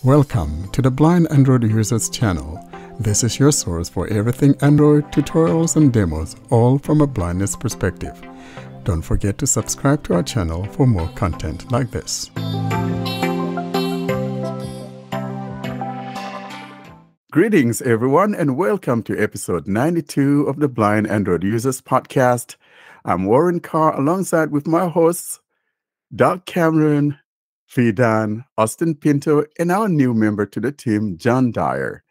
Welcome to the Blind Android Users channel. This is your source for everything Android tutorials and demos, all from a blindness perspective. Don't forget to subscribe to our channel for more content like this. Greetings everyone, and welcome to episode 92 of the Blind Android Users podcast. I'm Warren Carr alongside with my hosts, Doug Cameron, Fidan, Austin Pinto, and our new member to the team, John Dyer.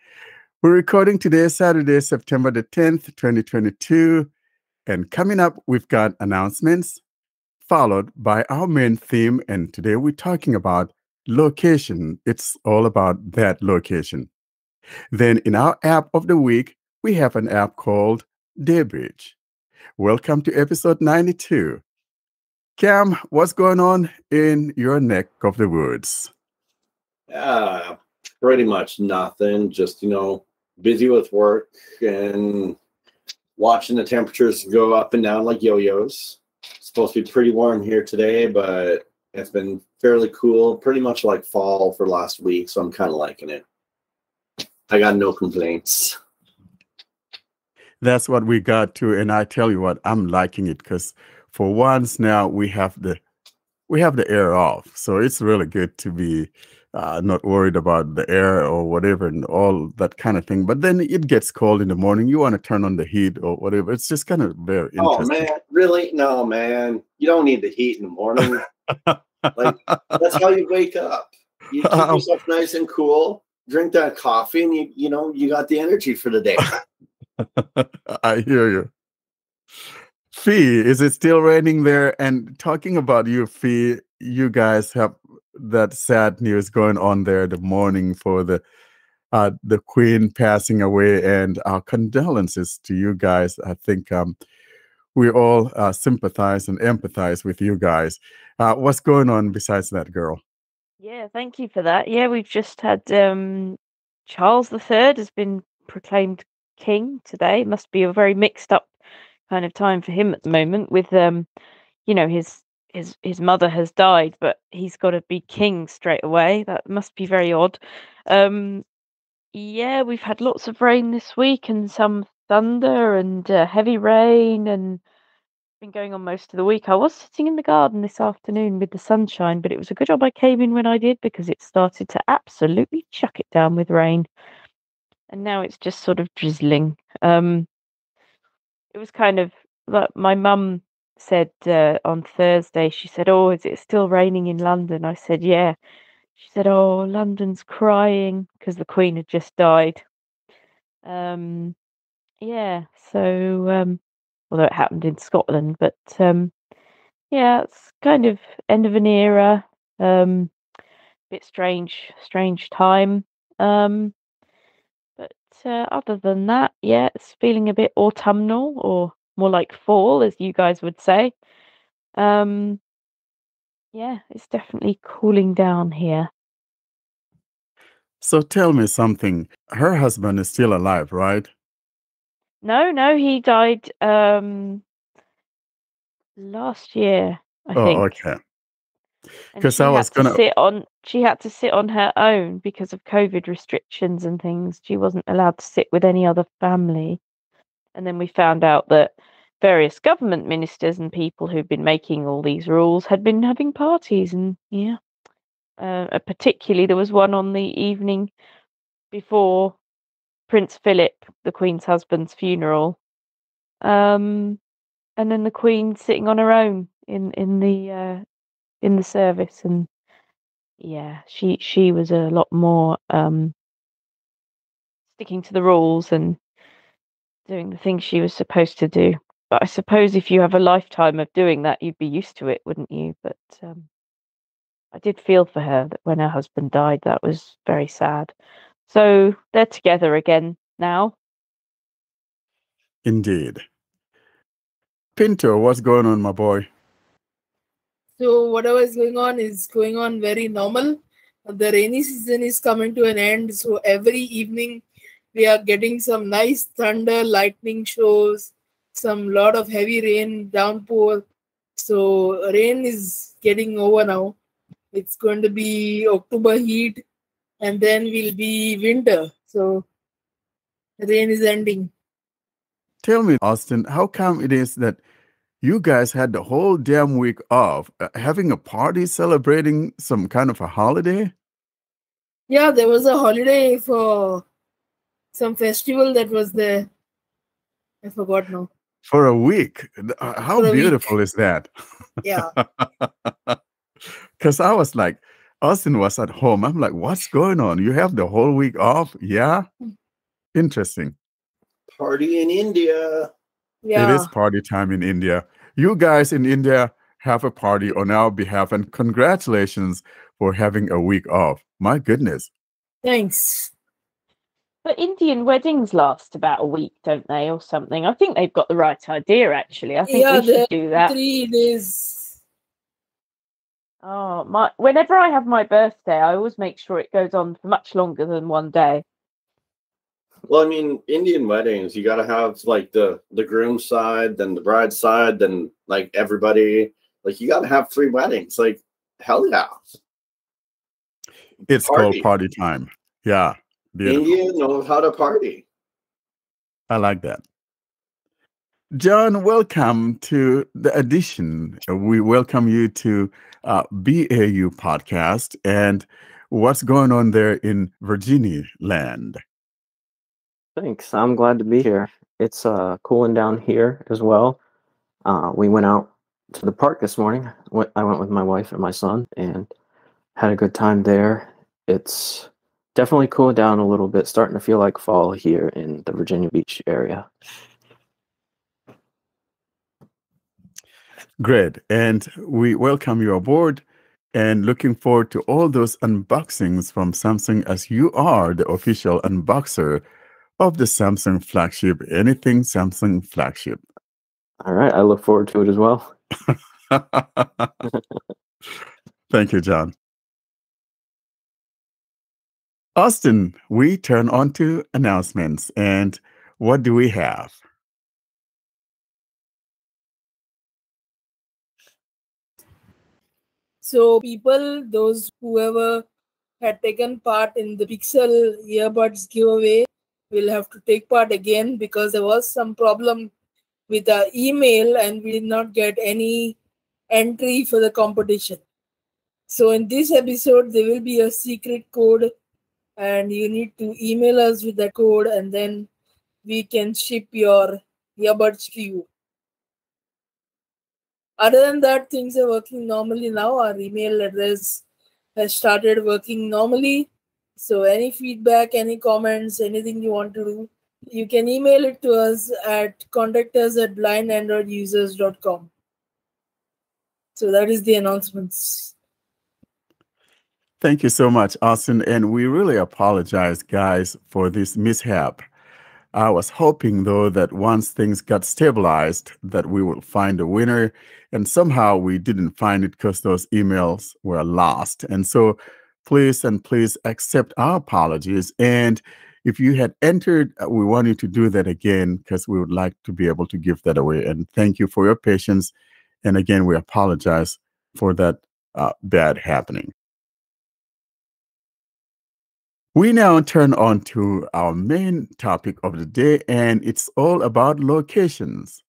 We're recording today, Saturday, September the 10th, 2022. And coming up, we've got announcements, followed by our main theme. And today we're talking about location. It's all about that location. Then in our app of the week, we have an app called DayBridge. Welcome to episode 92. Cam, what's going on in your neck of the woods? Pretty much nothing. Just, busy with work and watching the temperatures go up and down like yo-yos. It's supposed to be pretty warm here today, but it's been fairly cool. Pretty much like fall for last week, so I'm kind of liking it. I got no complaints. That's what we got too, and I tell you what, I'm liking it because for once now we have the air off, so it's really good to be not worried about the air or whatever and all that kind of thing. But then it gets cold in the morning. You want to turn on the heat or whatever. It's just kind of very interesting. Oh man, really? No, man. You don't need the heat in the morning. Like that's how you wake up. You keep yourself nice and cool. Drink that coffee, and you got the energy for the day. I hear you. Fee, is it still raining there? And talking about you, Fee, you guys have that sad news going on there the morning for the Queen passing away, and our condolences to you guys. I think we all sympathize and empathize with you guys. What's going on besides that, girl? Yeah, thank you for that. Yeah, we've just had Charles III has been proclaimed king today. It must be a very mixed up kind of time for him at the moment with his mother has died, but he's got to be king straight away. That must be very odd. Yeah, we've had lots of rain this week and some thunder and heavy rain, and been going on most of the week. I was sitting in the garden this afternoon with the sunshine, but it was a good job I came in when I did because it started to absolutely chuck it down with rain. And now it's just sort of drizzling. It was kind of like my mum said on Thursday, she said, "Oh, is it still raining in London?" I said, "Yeah." She said, "Oh, London's crying because the Queen had just died." Yeah, so although it happened in Scotland, but yeah, it's kind of end of an era. Bit strange time. But other than that, yeah, it's feeling a bit autumnal or more like fall, as you guys would say. Yeah, it's definitely cooling down here. So tell me something. Her husband is still alive, right? No, he died last year, I think. Oh, okay. And Because I was gonna. she had to sit on her own because of COVID restrictions and things. She wasn't allowed to sit with any other family. And then we found out that various government ministers and people who've been making all these rules had been having parties, and yeah, particularly there was one on the evening before Prince Philip, the Queen's husband's funeral, and then the Queen sitting on her own in the service, and yeah, she was a lot more sticking to the rules and doing the things she was supposed to do. But I suppose if you have a lifetime of doing that, you'd be used to it, wouldn't you? But I did feel for her that when her husband died, that was very sad. So they're together again now. Indeed. Pinto, what's going on, my boy? So whatever is going on very normal. The rainy season is coming to an end. So every evening we are getting some nice thunder, lightning shows, some lot of heavy rain, downpour. So rain is getting over now. It's going to be October heat. and then will be winter. So rain is ending. Tell me, Austin, how come it is that you guys had the whole damn week off, having a party celebrating some kind of a holiday? Yeah, there was a holiday for some festival that was there. I forgot now. For a week. How For a beautiful week. is that? Yeah. Because I was like, Austin was at home. I'm like, what's going on? You have the whole week off? Yeah. Interesting. Party in India. Yeah. It is party time in India. You guys in India have a party on our behalf, and congratulations for having a week off. My goodness. Thanks. But Indian weddings last about a week, don't they, or something? I think they've got the right idea, actually. I think we should do that. 3 days. Oh, whenever I have my birthday, I always make sure it goes on for much longer than one day. Well, I mean, Indian weddings, you got to have like the groom side, then the bride side, then like everybody. Like you got to have 3 weddings. Like hell yeah. It's called party time. Yeah. Beautiful. India knows how to party. I like that. John, welcome to the edition. We welcome you to BAU podcast. And what's going on there in Virginia land? Thanks. I'm glad to be here. It's cooling down here as well. We went out to the park this morning. I went with my wife and my son and had a good time there. It's definitely cooled down a little bit, starting to feel like fall here in the Virginia Beach area. Great. And we welcome you aboard and looking forward to all those unboxings from Samsung, as you are the official unboxer of the Samsung flagship, anything Samsung flagship. All right. I look forward to it as well. Thank you, John. Austin, we turn on to announcements. And what do we have? So people, whoever had taken part in the Pixel earbuds giveaway will have to take part again, because there was some problem with our email and we did not get any entry for the competition. So in this episode, there will be a secret code and you need to email us with that code, and then we can ship your earbuds to you. Other than that, things are working normally now. Our email address has started working normally. So any feedback, any comments, anything you want to do, you can email it to us at contactus@blindandroidusers.com. So that is the announcements. Thank you so much, Austin. And we really apologize, guys, for this mishap. I was hoping, though, that once things got stabilized, that we will find a winner. And somehow we didn't find it because those emails were lost. And so please accept our apologies. And if you had entered, we want you to do that again, because we would like to be able to give that away. And thank you for your patience. And again, we apologize for that bad happening. We now turn on to our main topic of the day, and it's all about locations.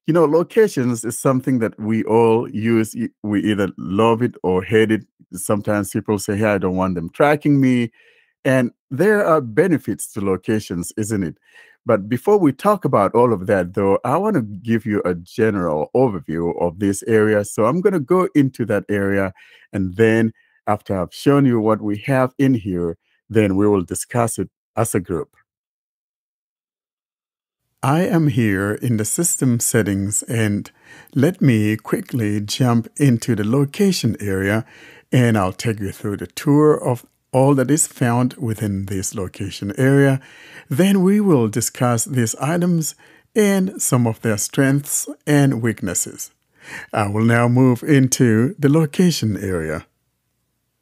You know, locations is something that we all use. We either love it or hate it. Sometimes people say, hey, I don't want them tracking me. And there are benefits to locations, isn't it? But before we talk about all of that, though, I want to give you a general overview of this area. So I'm going to go into that area, and then after I've shown you what we have in here, then we will discuss it as a group. I am here in the system settings, and let me quickly jump into the location area, and I'll take you through the tour of all that is found within this location area. Then we will discuss these items and some of their strengths and weaknesses. I will now move into the location area.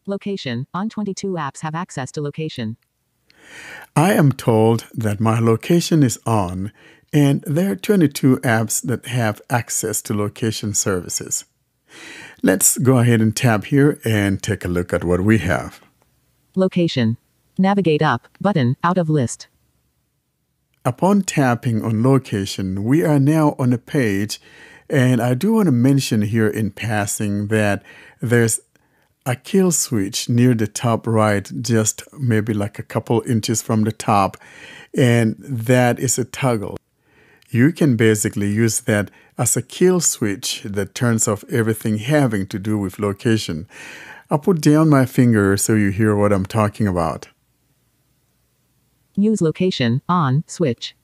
Location. On 22 apps have access to location. I am told that my location is on, and there are 22 apps that have access to location services. Let's go ahead and tap here and take a look at what we have. Location. Navigate up button out of list. Upon tapping on location, we are now on a page, and I do want to mention here in passing that there's a kill switch near the top right, just maybe like a couple inches from the top, and that is a toggle. You can basically use that as a kill switch that turns off everything having to do with location. I'll put down my finger so you hear what I'm talking about. Use location on switch.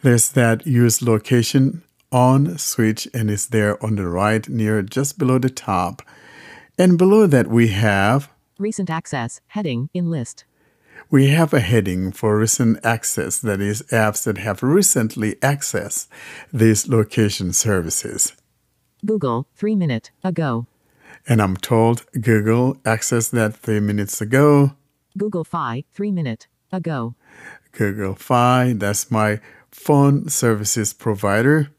There's that use location on switch, and it's there on the right near just below the top. And below that we have Recent access heading in list. we have a heading for recent access, that is apps that have recently accessed these location services. Google 3 minute ago. And I'm told Google accessed that 3 minutes ago. Google Fi 3 minute ago. Google Fi, that's my phone services provider.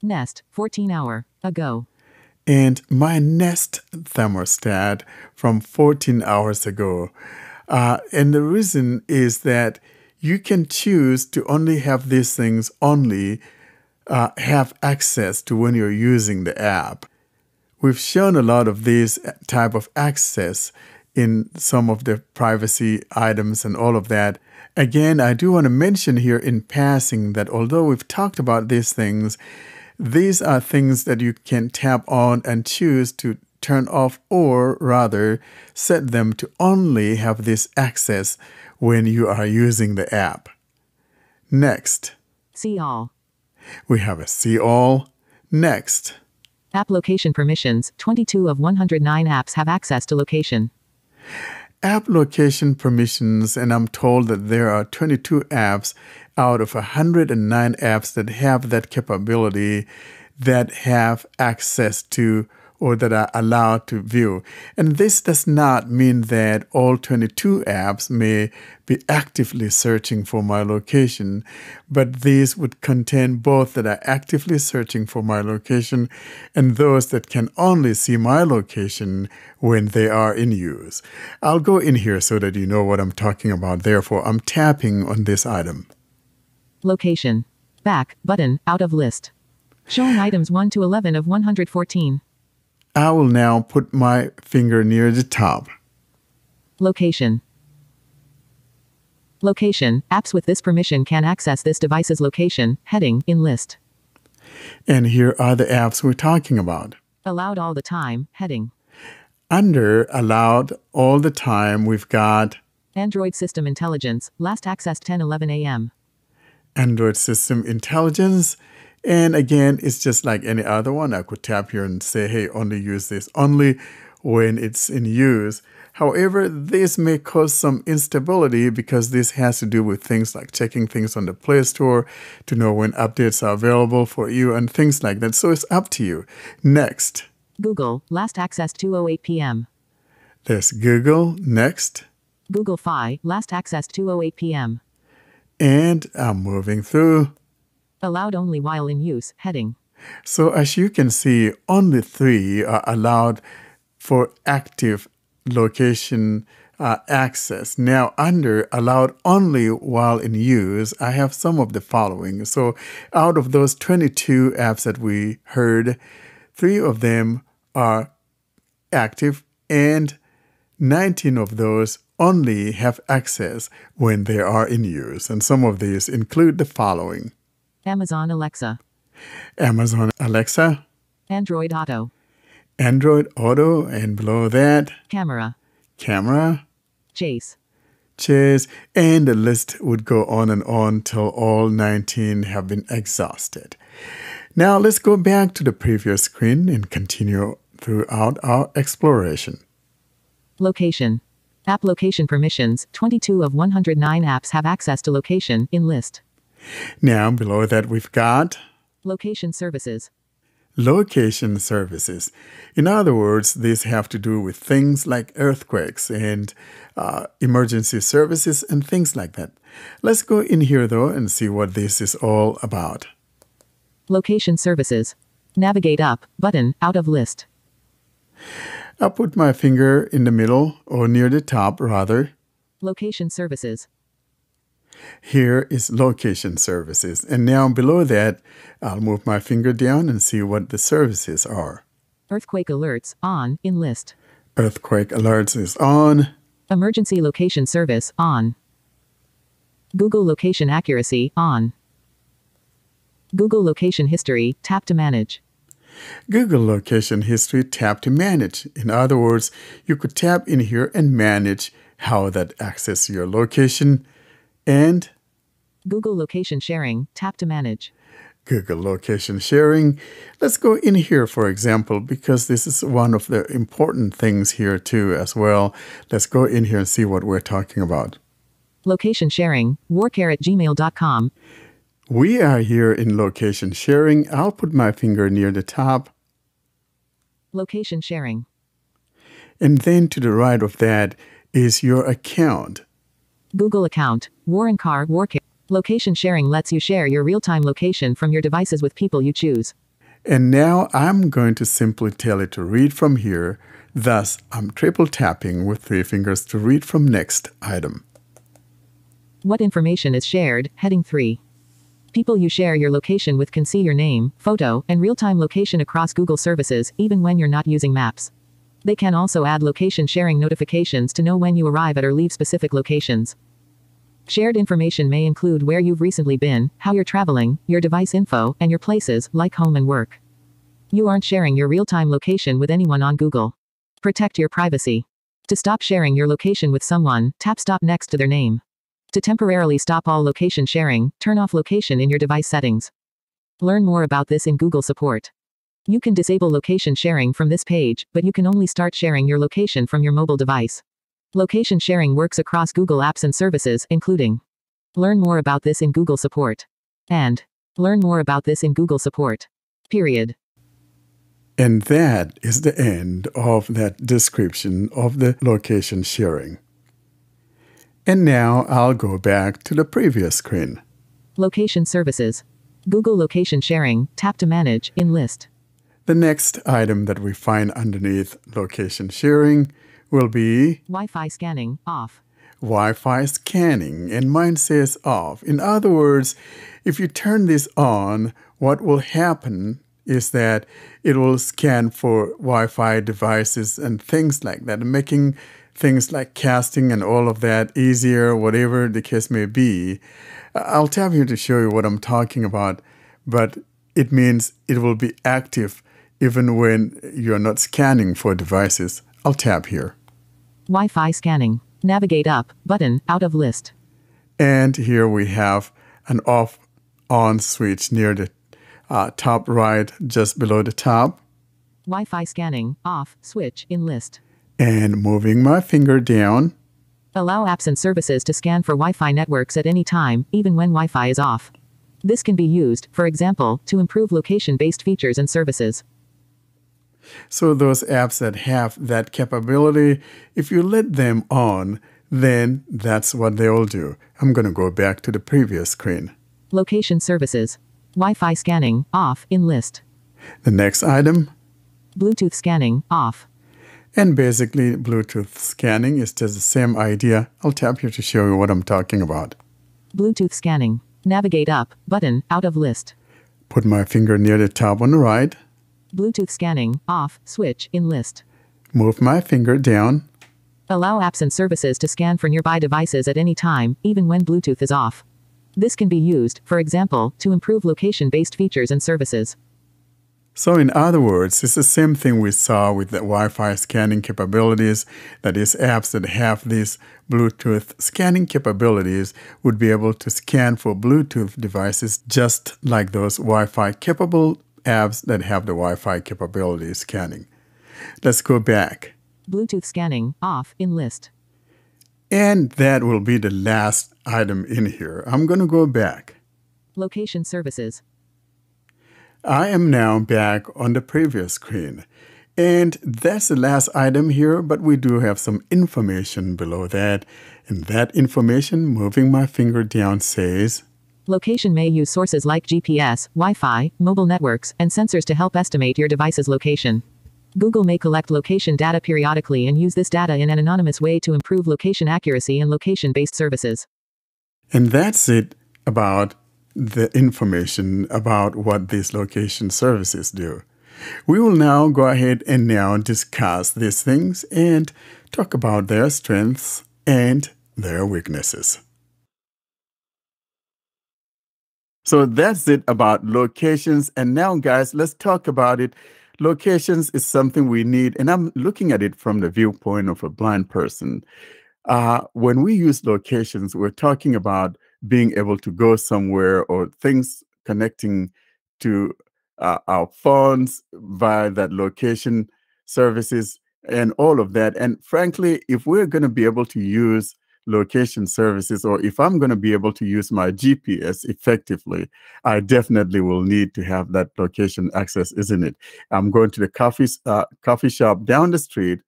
Nest 14 hour ago. And my Nest thermostat from 14 hours ago. And the reason is that you can choose to only have these things only have access to when you're using the app. We've shown a lot of these type of access in some of the privacy items and all of that. Again, I do want to mention here in passing that although we've talked about these things, these are things that you can tap on and choose to turn off, or rather set them to only have this access when you are using the app. Next, See all. we have a see all. Next, App location permissions. 22 of 109 apps have access to location. app location permissions, and I'm told that there are 22 apps out of 109 apps that have that capability, that have access to or that are allowed to view. And this does not mean that all 22 apps may be actively searching for my location, but these would contain both that are actively searching for my location and those that can only see my location when they are in use. I'll go in here so that you know what I'm talking about. Therefore, I'm tapping on this item. Location. Back button out of list. Showing items 1 to 11 of 114. I will now put my finger near the top. Location. Location. Apps with this permission can access this device's location. Heading in list. And here are the apps we're talking about. Allowed all the time. Heading. Under allowed all the time, we've got Android System Intelligence. Last accessed 10:11 a.m. Android System Intelligence. And again, it's just like any other one. I could tap here and say, hey, only use this only when it's in use. However, this may cause some instability because this has to do with things like checking things on the Play Store to know when updates are available for you and things like that. So it's up to you. Next, Google. Last accessed 2:08 p.m. there's Google. Next. Google Fi. Last accessed 2:08 p.m. And I'm moving through. Allowed only while in use. Heading. So as you can see, only 3 are allowed for active location access. Now, under allowed only while in use, I have some of the following. So out of those 22 apps that we heard, 3 of them are active and 19 of those only have access when they are in use. And some of these include the following. Amazon Alexa. Amazon Alexa, Android Auto. Android Auto, and below that, Camera. Camera, Chase. Chase, and the list would go on till all 19 have been exhausted. Now let's go back to the previous screen and continue throughout our exploration. Location. App location permissions. 22 of 109 apps have access to location in list. Now below that we've got Location services. location services. In other words, these have to do with things like earthquakes and emergency services and things like that. Let's go in here though and see what this is all about. Location services. Navigate up button out of list. I'll put my finger in the middle, or near the top rather. Location services. Here is location services. And now below that, I'll move my finger down and see what the services are. Earthquake alerts, on, in list. Earthquake alerts is on. Emergency location service, on. Google location accuracy, on. Google location history, tap to manage. Google location history, tap to manage. In other words, you could tap in here and manage how that access your location. And Google location sharing, tap to manage. Google location sharing. Let's go in here, for example, because this is one of the important things here too as well. Let's go in here and see what we're talking about. Location sharing, warcare@gmail.com. We are here in location sharing. I'll put my finger near the top. Location sharing. And then to the right of that is your account. Google account, Warren Carr, Warcare. Location sharing lets you share your real-time location from your devices with people you choose. And now I'm going to simply tell it to read from here. Thus, I'm triple tapping with 3 fingers to read from next item. What information is shared? Heading 3. People you share your location with can see your name, photo, and real-time location across Google services, even when you're not using maps. They can also add location sharing notifications to know when you arrive at or leave specific locations. Shared information may include where you've recently been, how you're traveling, your device info, and your places, like home and work. You aren't sharing your real-time location with anyone on Google. Protect your privacy. To stop sharing your location with someone, tap stop next to their name. To temporarily stop all location sharing, turn off location in your device settings. Learn more about this in Google support. You can disable location sharing from this page, but you can only start sharing your location from your mobile device. Location sharing works across Google apps and services, including. Learn more about this in Google support. And learn more about this in Google support. Period. And that is the end of that description of the location sharing. And now I'll go back to the previous screen. Location services. Google location sharing, tap to manage, in list. The next item that we find underneath location sharing will be Wi-Fi scanning, off. Wi-Fi scanning, and mine says off. In other words, if you turn this on, what will happen is that it will scan for Wi-Fi devices and things like that, making things like casting and all of that easier, whatever the case may be. I'll tap here to show you what I'm talking about, but it means it will be active even when you're not scanning for devices. I'll tap here. Wi-Fi scanning. Navigate up, button, out of list. And here we have an off-on switch near the top right, just below the top. Wi-Fi scanning, off, switch, in list. And moving my finger down. Allow apps and services to scan for Wi-Fi networks at any time, even when Wi-Fi is off. This can be used, for example, to improve location-based features and services. So those apps that have that capability, if you let them on, then that's what they'll do. I'm going to go back to the previous screen. Location services. Wi-Fi scanning, off, in list. The next item. Bluetooth scanning, off. And basically, Bluetooth scanning is just the same idea. I'll tap here to show you what I'm talking about. Bluetooth scanning. Navigate up, button, out of list. Put my finger near the top on the right. Bluetooth scanning, off, switch, in list. Move my finger down. Allow apps and services to scan for nearby devices at any time, even when Bluetooth is off. This can be used, for example, to improve location-based features and services. So in other words, it's the same thing we saw with the Wi-Fi scanning capabilities. That is, apps that have these Bluetooth scanning capabilities would be able to scan for Bluetooth devices just like those Wi-Fi capable apps that have the Wi-Fi capability scanning. Let's go back. Bluetooth scanning, off, in list. And that will be the last item in here. I'm going to go back. Location services. I am now back on the previous screen. And that's the last item here, but we do have some information below that. And that information, moving my finger down, says, Location may use sources like GPS, Wi-Fi, mobile networks, and sensors to help estimate your device's location. Google may collect location data periodically and use this data in an anonymous way to improve location accuracy and location-based services. And that's it about the information about what these location services do. We will now go ahead and now discuss these things and talk about their strengths and their weaknesses. So that's it about locations. And now, guys, let's talk about it. Locations is something we need, and I'm looking at it from the viewpoint of a blind person. When we use locations, we're talking about being able to go somewhere or things connecting to our phones via that location services and all of that. And frankly, if we're going to be able to use location services, or if I'm going to be able to use my GPS effectively, I definitely will need to have that location access, isn't it? I'm going to the coffee shop down the street.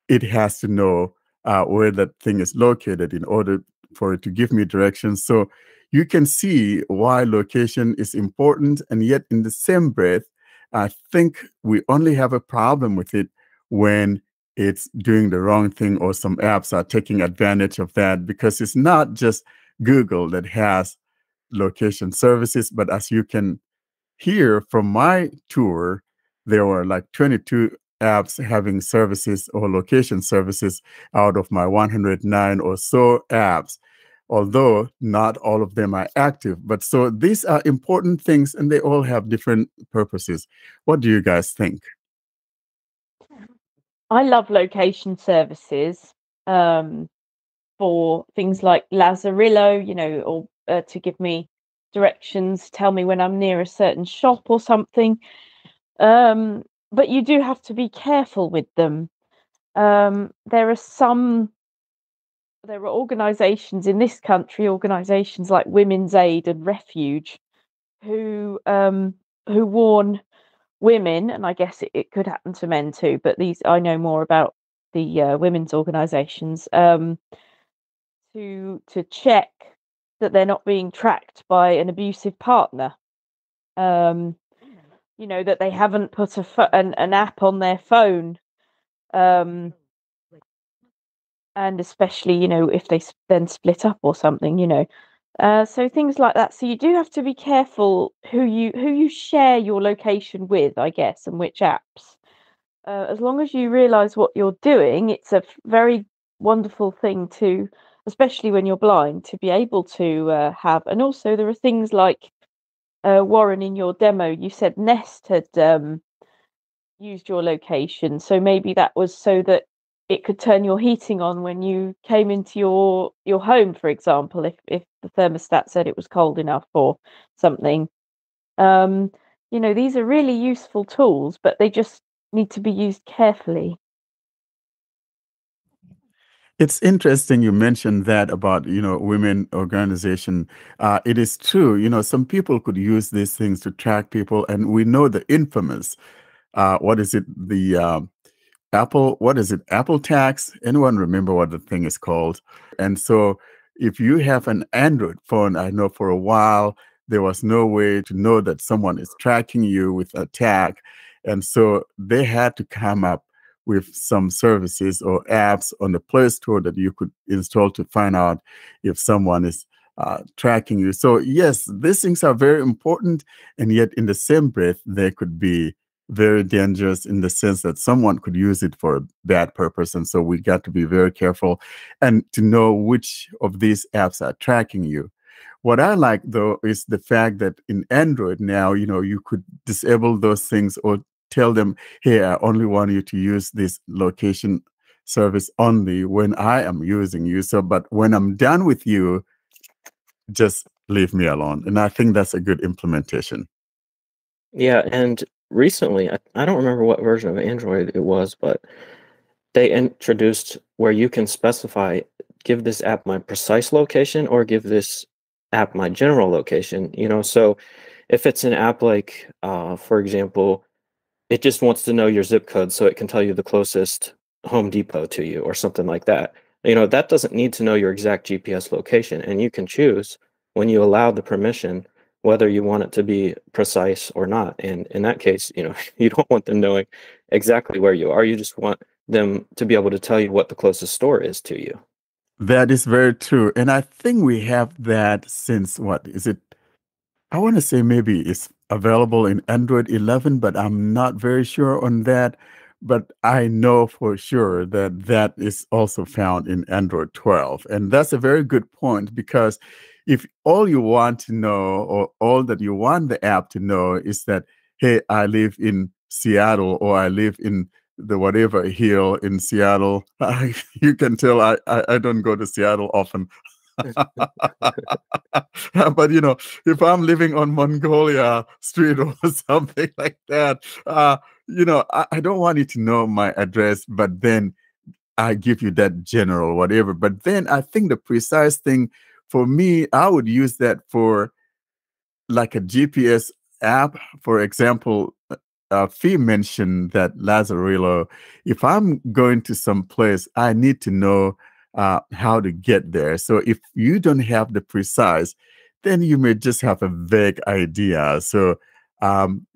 It has to know where that thing is located in order for it to give me directions. So you can see why location is important, and yet in the same breath, I think we only have a problem with it when it's doing the wrong thing or some apps are taking advantage of that, because it's not just Google that has location services, but as you can hear from my tour, there were like 22 apps having services or location services out of my 109 or so apps, although not all of them are active. But so these are important things, and they all have different purposes. What do you guys think? I love location services for things like Lazarillo, or to give me directions, tell me when I'm near a certain shop or something. But you do have to be careful with them. There are organisations in this country, organisations like Women's Aid and Refuge, who warn women, and I guess it could happen to men too, but I know more about the women's organisations, to check that they're not being tracked by an abusive partner. That they haven't put an app on their phone, and especially if they then split up or something. So things like that. So you do have to be careful who you share your location with, I guess, and which apps. As long as you realize what you're doing, it's a very wonderful thing to, especially when you're blind, to be able to have. And also there are things like, Warren, in your demo, you said Nest had used your location. So maybe that was so that it could turn your heating on when you came into your home, for example, if the thermostat said it was cold enough or something. These are really useful tools, but they just need to be used carefully. It's interesting you mentioned that about, women organization. It is true, some people could use these things to track people, and we know the infamous, what is it, the Apple tax? Anyone remember what the thing is called? And so if you have an Android phone, I know for a while, there was no way to know that someone is tracking you with a tag. And so they had to come up with some services or apps on the Play Store that you could install to find out if someone is tracking you. So yes, these things are very important, and yet in the same breath, they could be very dangerous in the sense that someone could use it for a bad purpose. And so we got to be very careful and to know which of these apps are tracking you. What I like, though, is the fact that in Android now, you could disable those things or tell them, hey, I only want you to use this location service only when I am using you. So, but when I'm done with you, just leave me alone. And I think that's a good implementation. Yeah, and recently, I don't remember what version of Android it was, but they introduced where you can specify, give this app my precise location or give this app my general location. So if it's an app like, for example, it just wants to know your zip code so it can tell you the closest Home Depot to you or something like that. That doesn't need to know your exact GPS location, and you can choose when you allow the permission whether you want it to be precise or not. And in that case, you don't want them knowing exactly where you are. You just want them to be able to tell you what the closest store is to you. That is very true. And I think we have that since what is it? I want to say maybe it's available in Android 11, but I'm not very sure on that. But I know for sure that that is also found in Android 12. And that's a very good point, because if all you want to know, or all that you want the app to know, is that, hey, I live in Seattle, or I live in the whatever hill in Seattle, you can tell I don't go to Seattle often. But if I'm living on Mongolia Street or something like that, I don't want you to know my address, but then I give you that general whatever. But then I think the precise thing for me, I would use that for like a GPS app. For example, Fee mentioned that Lazarillo. If I'm going to some place, I need to know how to get there. So if you don't have the precise, then you may just have a vague idea. So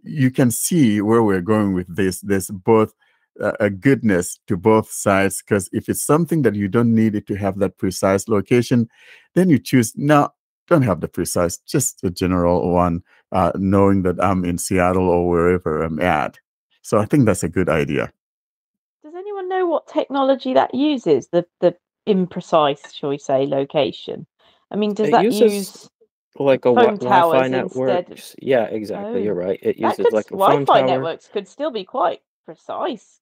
you can see where we're going with this. There's both a goodness to both sides, because if it's something that you don't need it to have that precise location, then you choose, no, don't have the precise, just a general one, knowing that I'm in Seattle or wherever I'm at. So I think that's a good idea. Does anyone know what technology that uses? The imprecise, shall we say, location? I mean, does that use like a phone Wi-Fi towers network? instead? Yeah, exactly. Oh. You're right. It That uses could, like a phone Wi-Fi tower. networks could still be quite precise,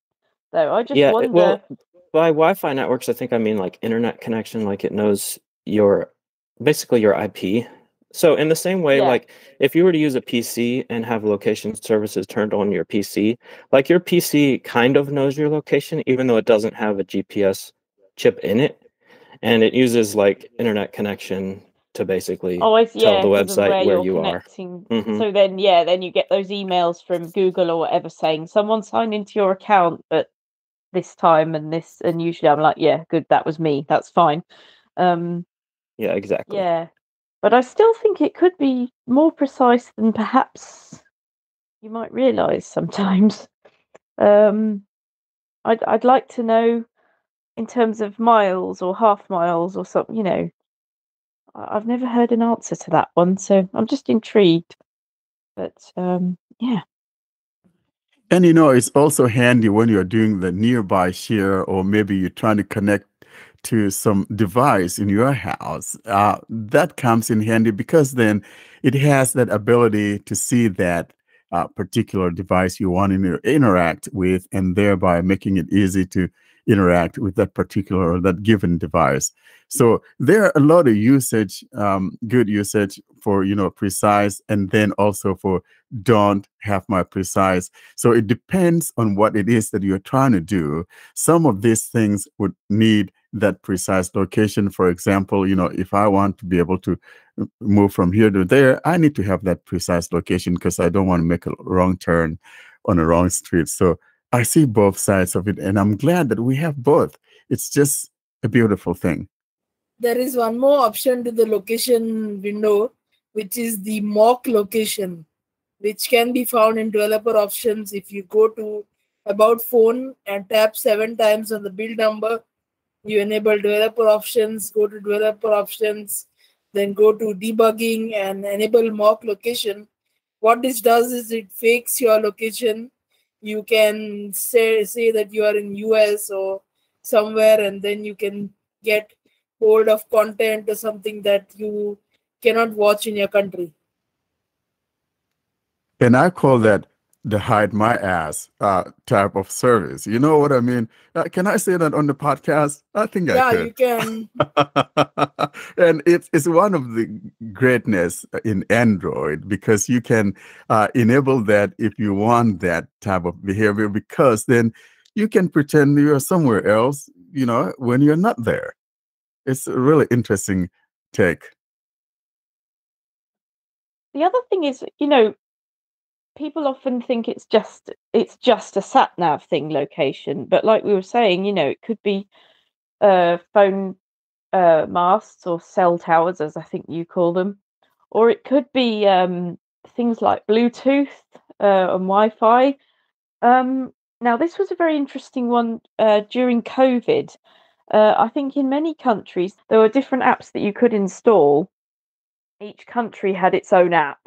though. I just Yeah, wonder. well, by Wi-Fi networks, I think I mean like internet connection, like it knows basically your IP. So in the same way, Yeah. like if you were to use a PC and have location services turned on your PC, like your PC kind of knows your location, even though it doesn't have a GPS chip in it. And it uses like internet connection to basically tell the 'cause of website where you're you connecting. are. Mhm. So then you get those emails from Google or whatever saying someone signed into your account at this time and this, and usually I'm like, yeah, good, that was me, that's fine. Yeah, exactly. Yeah, but I still think it could be more precise than perhaps you might realize sometimes. I'd like to know in terms of miles or half miles or something. I've never heard an answer to that one, so I'm just intrigued. But yeah. And it's also handy when you're doing the nearby share, or maybe you're trying to connect to some device in your house. That comes in handy, because then it has that ability to see that particular device you want to interact with, and thereby making it easy to interact with that particular or that given device. So there are a lot of usage, good usage for precise, and then also for don't have my precise. So it depends on what it is that you're trying to do. Some of these things would need that precise location. For example, if I want to be able to move from here to there, I need to have that precise location, because I don't want to make a wrong turn on a wrong street. So I see both sides of it, and I'm glad that we have both. It's just a beautiful thing. There is one more option to the location window, which is the mock location, which can be found in developer options. If you go to about phone and tap 7 times on the build number, you enable developer options, go to developer options, then go to debugging and enable mock location. What this does is it fakes your location. You can say that you are in US or somewhere, and then you can get hold of content or something that you cannot watch in your country. And I call that the hide my ass type of service. You know what I mean? Can I say that on the podcast? I think I could. Yeah, you can. And it's one of the greatness in Android, because you can enable that if you want that type of behavior, because then you can pretend you're somewhere else, when you're not there. It's a really interesting take. The other thing is, people often think it's just a sat nav thing, location, but like we were saying, it could be phone masts or cell towers, as I think you call them, or it could be things like Bluetooth and Wi-Fi. Now, this was a very interesting one during COVID. I think in many countries there were different apps that you could install. Each country had its own app,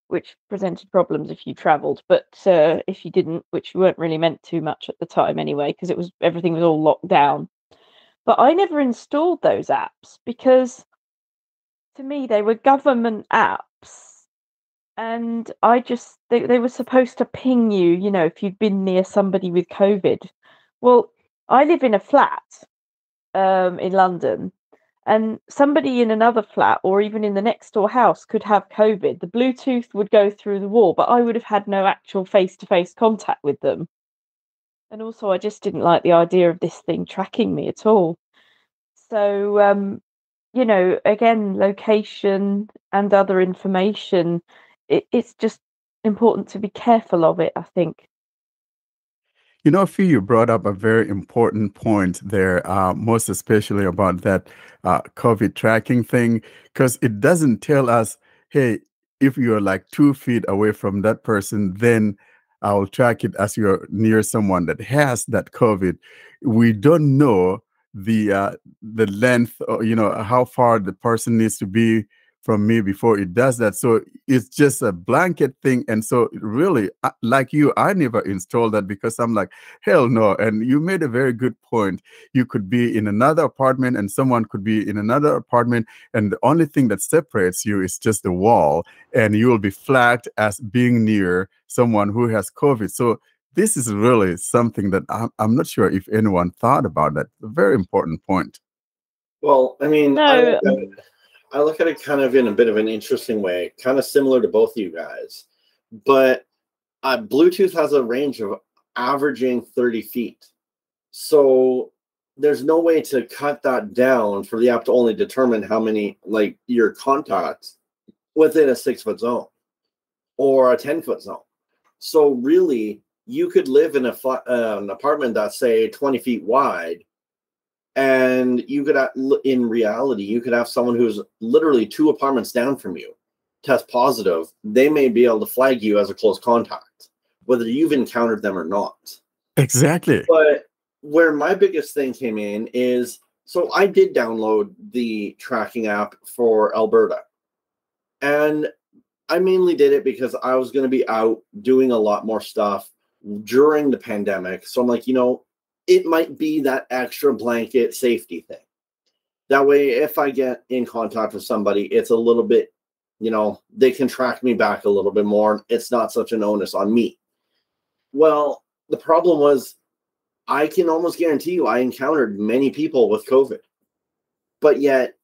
which presented problems if you travelled, but if you didn't, which you weren't really meant to much at the time anyway, because everything was all locked down. But I never installed those apps because, to me, they were government apps, and they were supposed to ping you, if you'd been near somebody with COVID. Well, I live in a flat in London, and somebody in another flat or even in the next door house could have COVID. The Bluetooth would go through the wall, but I would have had no actual face-to-face contact with them. And also, I just didn't like the idea of this thing tracking me at all. So, again, location and other information, it's just important to be careful of it, I think. Fee, you brought up a very important point there, most especially about that COVID tracking thing, because it doesn't tell us, hey, if you're like 2 feet away from that person, then I'll track it as you're near someone that has that COVID. We don't know the length, or, how far the person needs to be from me before it does that. So it's just a blanket thing. And so really, like you, I never installed that because I'm like, hell no. And you made a very good point. You could be in another apartment and someone could be in another apartment, and the only thing that separates you is just the wall, and you will be flagged as being near someone who has COVID. So this is really something that I'm not sure if anyone thought about. That a very important point. Well, I mean, No. I look at it kind of in a bit of an interesting way, kind of similar to both of you guys. But Bluetooth has a range of averaging 30 feet. So there's no way to cut that down for the app to only determine how many, like, your contacts within a 6-foot zone or a 10-foot zone. So really, you could live in an apartment that's, say, 20 feet wide, and you could, in reality, you could have someone who's literally 2 apartments down from you test positive. They may be able to flag you as a close contact, whether you've encountered them or not. Exactly. But where my biggest thing came in is, so I did download the tracking app for Alberta. And I mainly did it because I was going to be out doing a lot more stuff during the pandemic. So I'm like, it might be that extra blanket safety thing. That way, if I get in contact with somebody, it's a little bit, they can track me back a little bit more. It's not such an onus on me. Well, the problem was, I can almost guarantee you I encountered many people with COVID. But yet,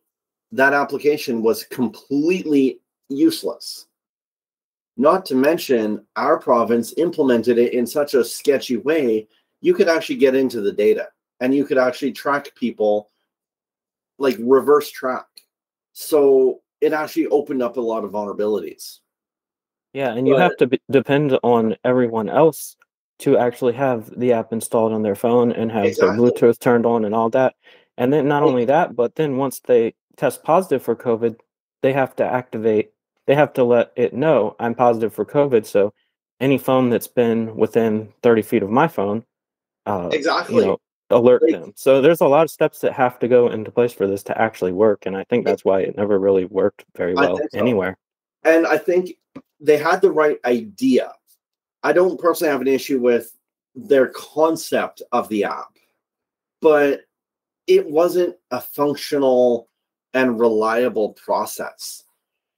that application was completely useless. Not to mention, our province implemented it in such a sketchy way. You could actually get into the data and you could actually track people, like reverse track. So it actually opened up a lot of vulnerabilities. Yeah, and you have to depend on everyone else to actually have the app installed on their phone and have their Bluetooth turned on and all that. And then not only that, but then once they test positive for COVID, they have to let it know I'm positive for COVID. So any phone that's been within 30 feet of my phone, alert them. So there's a lot of steps that have to go into place for this to actually work. And I think that's why it never really worked very well anywhere. And I think they had the right idea. I don't personally have an issue with their concept of the app, but it wasn't a functional and reliable process.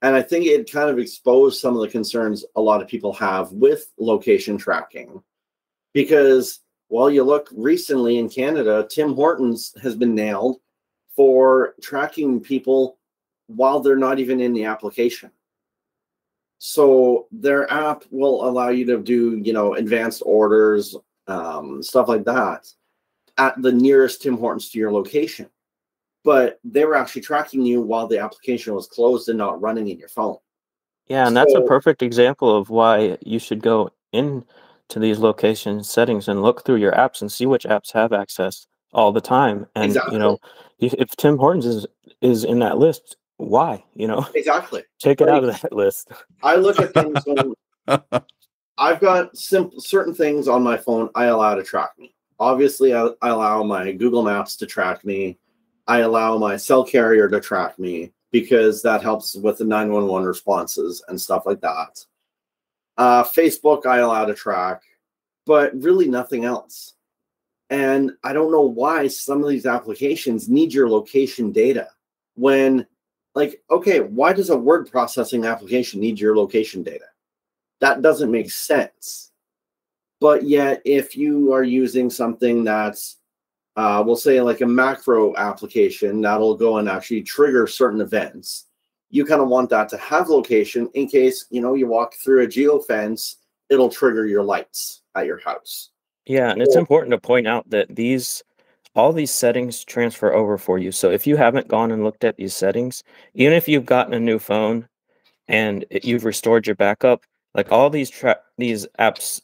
And I think it kind of exposed some of the concerns a lot of people have with location tracking. Because while you look recently in Canada, Tim Hortons has been nailed for tracking people while they're not even in the application. So their app will allow you to do, advanced orders, stuff like that, at the nearest Tim Hortons to your location. But they were actually tracking you while the application was closed and not running in your phone. Yeah, and that's a perfect example of why you should go into these location settings and look through your apps and see which apps have access all the time. And, if Tim Hortons is in that list, why? You know, Exactly. take it out of that list. I look at things when I've got certain things on my phone I allow to track me. Obviously, I allow my Google Maps to track me. I allow my cell carrier to track me because that helps with the 911 responses and stuff like that. Facebook, I allow to track, but really nothing else. And I don't know why some of these applications need your location data when, like, okay, why does a word processing application need your location data? That doesn't make sense. But yet, if you are using something that's, we'll say like a macro application that'll go and actually trigger certain events, you kind of want that to have location in case, you know, you walk through a geofence, it'll trigger your lights at your house. Yeah, and it's important to point out that all these settings transfer over for you. So if you haven't gone and looked at these settings, even if you've gotten a new phone and you've restored your backup, like all these apps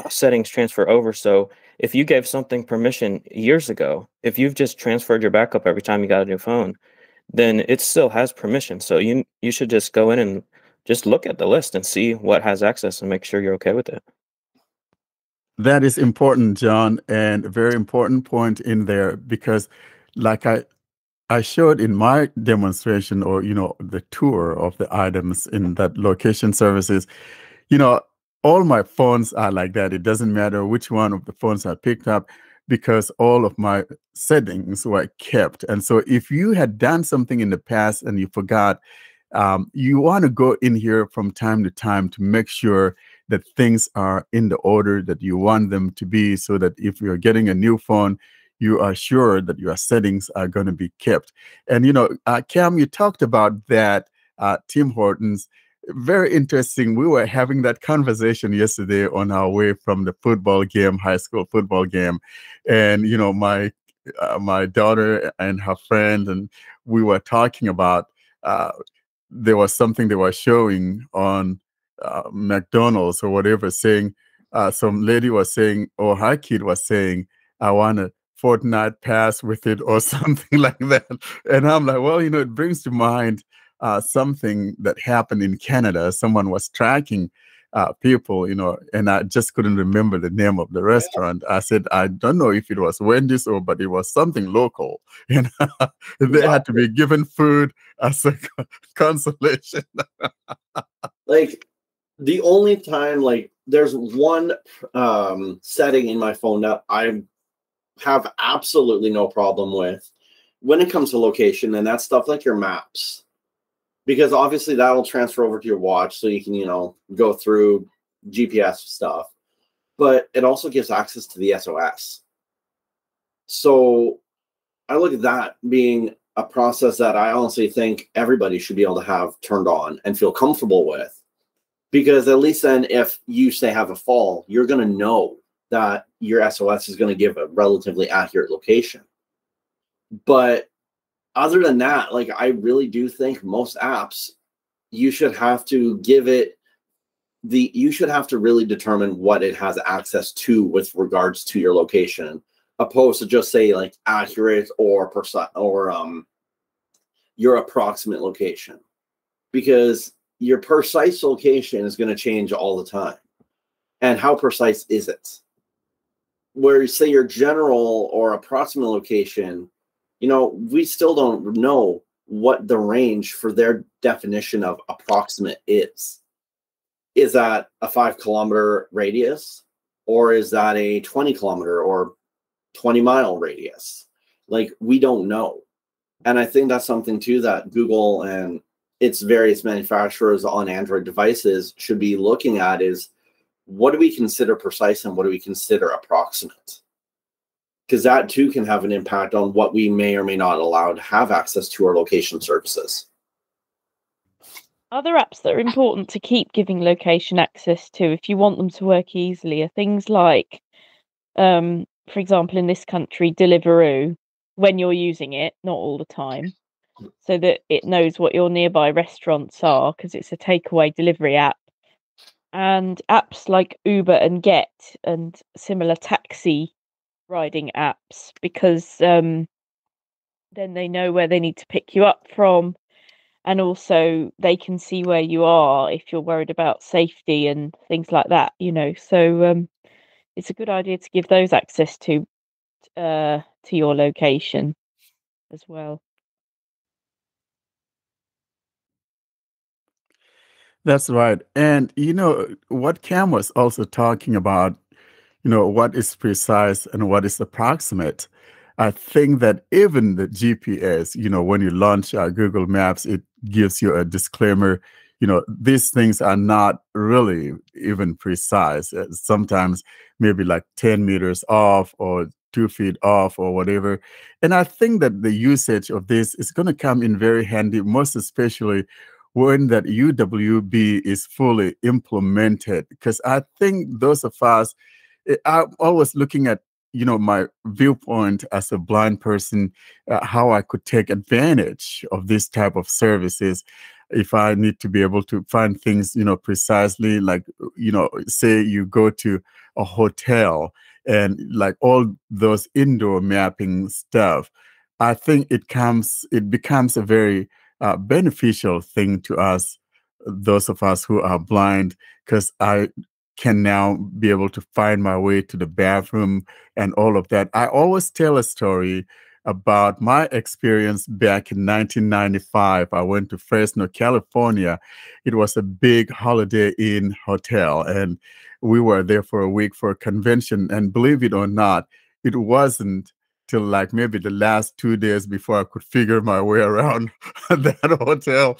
settings transfer over. So if you gave something permission years ago, if you've just transferred your backup every time you got a new phone, then it still has permission. So you should just go in and just look at the list and see what has access and make sure you're okay with it. That is important, John, and a very important point in there because, like I showed in my demonstration, or the tour of the items in that location services, all my phones are like that. It doesn't matter which one of the phones I picked up because all of my settings were kept. And so if you had done something in the past and you forgot, you want to go in here from time to time to make sure that things are in the order that you want them to be, so that if you're getting a new phone, you are sure that your settings are going to be kept. And, Cam, you talked about that, Tim Hortons. Very interesting. We were having that conversation yesterday on our way from the football game, high school football game. And, my daughter and her friend, and we were talking about, there was something they were showing on McDonald's or whatever, saying, some lady was saying, or her kid was saying, I want a Fortnite pass with it or something like that. And I'm like, well, it brings to mind something that happened in Canada. Someone was tracking people, and I just couldn't remember the name of the restaurant. I said, I don't know if it was Wendy's but it was something local. And they had to be given food as a consolation. Like, the only time, like, there's one setting in my phone that I have absolutely no problem with when it comes to location, and that's stuff like your maps. Because obviously that will transfer over to your watch so you can, go through GPS stuff. But it also gives access to the SOS. So I look at that being a process that I honestly think everybody should be able to have turned on and feel comfortable with. Because at least then if you, say, have a fall, you're going to know that your SOS is going to give a relatively accurate location. But other than that, like, I really do think most apps, you should have to give it you should have to really determine what it has access to with regards to your location, opposed to just say like accurate or your approximate location, because your precise location is going to change all the time. And how precise is it? Where you say your general or approximate location, we still don't know what the range for their definition of approximate is. Is that a 5-kilometer radius, or is that a 20-kilometer or 20-mile radius? Like, we don't know. And I think that's something too that Google and its various manufacturers on Android devices should be looking at, is what do we consider precise and what do we consider approximate? Because that too can have an impact on what we may or may not allow to have access to our location services. Other apps that are important to keep giving location access to, if you want them to work easily, are things like, for example, in this country, Deliveroo, when you're using it, not all the time, so that it knows what your nearby restaurants are, because it's a takeaway delivery app. And apps like Uber and Get and similar taxi riding apps, because then they know where they need to pick you up from. and also they can see where you are if you're worried about safety and things like that, you know. So it's a good idea to give those access to your location as well. That's right. And what Cam was also talking about, what is precise and what is approximate. I think that even the GPS, when you launch Google Maps, it gives you a disclaimer. These things are not really even precise. Sometimes maybe like 10 meters off or 2 feet off or whatever. And I think that the usage of this is going to come in very handy, most especially when that UWB is fully implemented. Because I think those of us, I'm always looking at my viewpoint as a blind person, how I could take advantage of this type of services if I need to be able to find things precisely, like say you go to a hotel and like all those indoor mapping stuff. I think it becomes a very beneficial thing to us, those of us who are blind, because I can now be able to find my way to the bathroom and all of that. I always tell a story about my experience back in 1995. I went to Fresno, California. It was a big Holiday Inn hotel, and we were there for a week for a convention. And believe it or not, it wasn't till like maybe the last 2 days before I could figure my way around that hotel,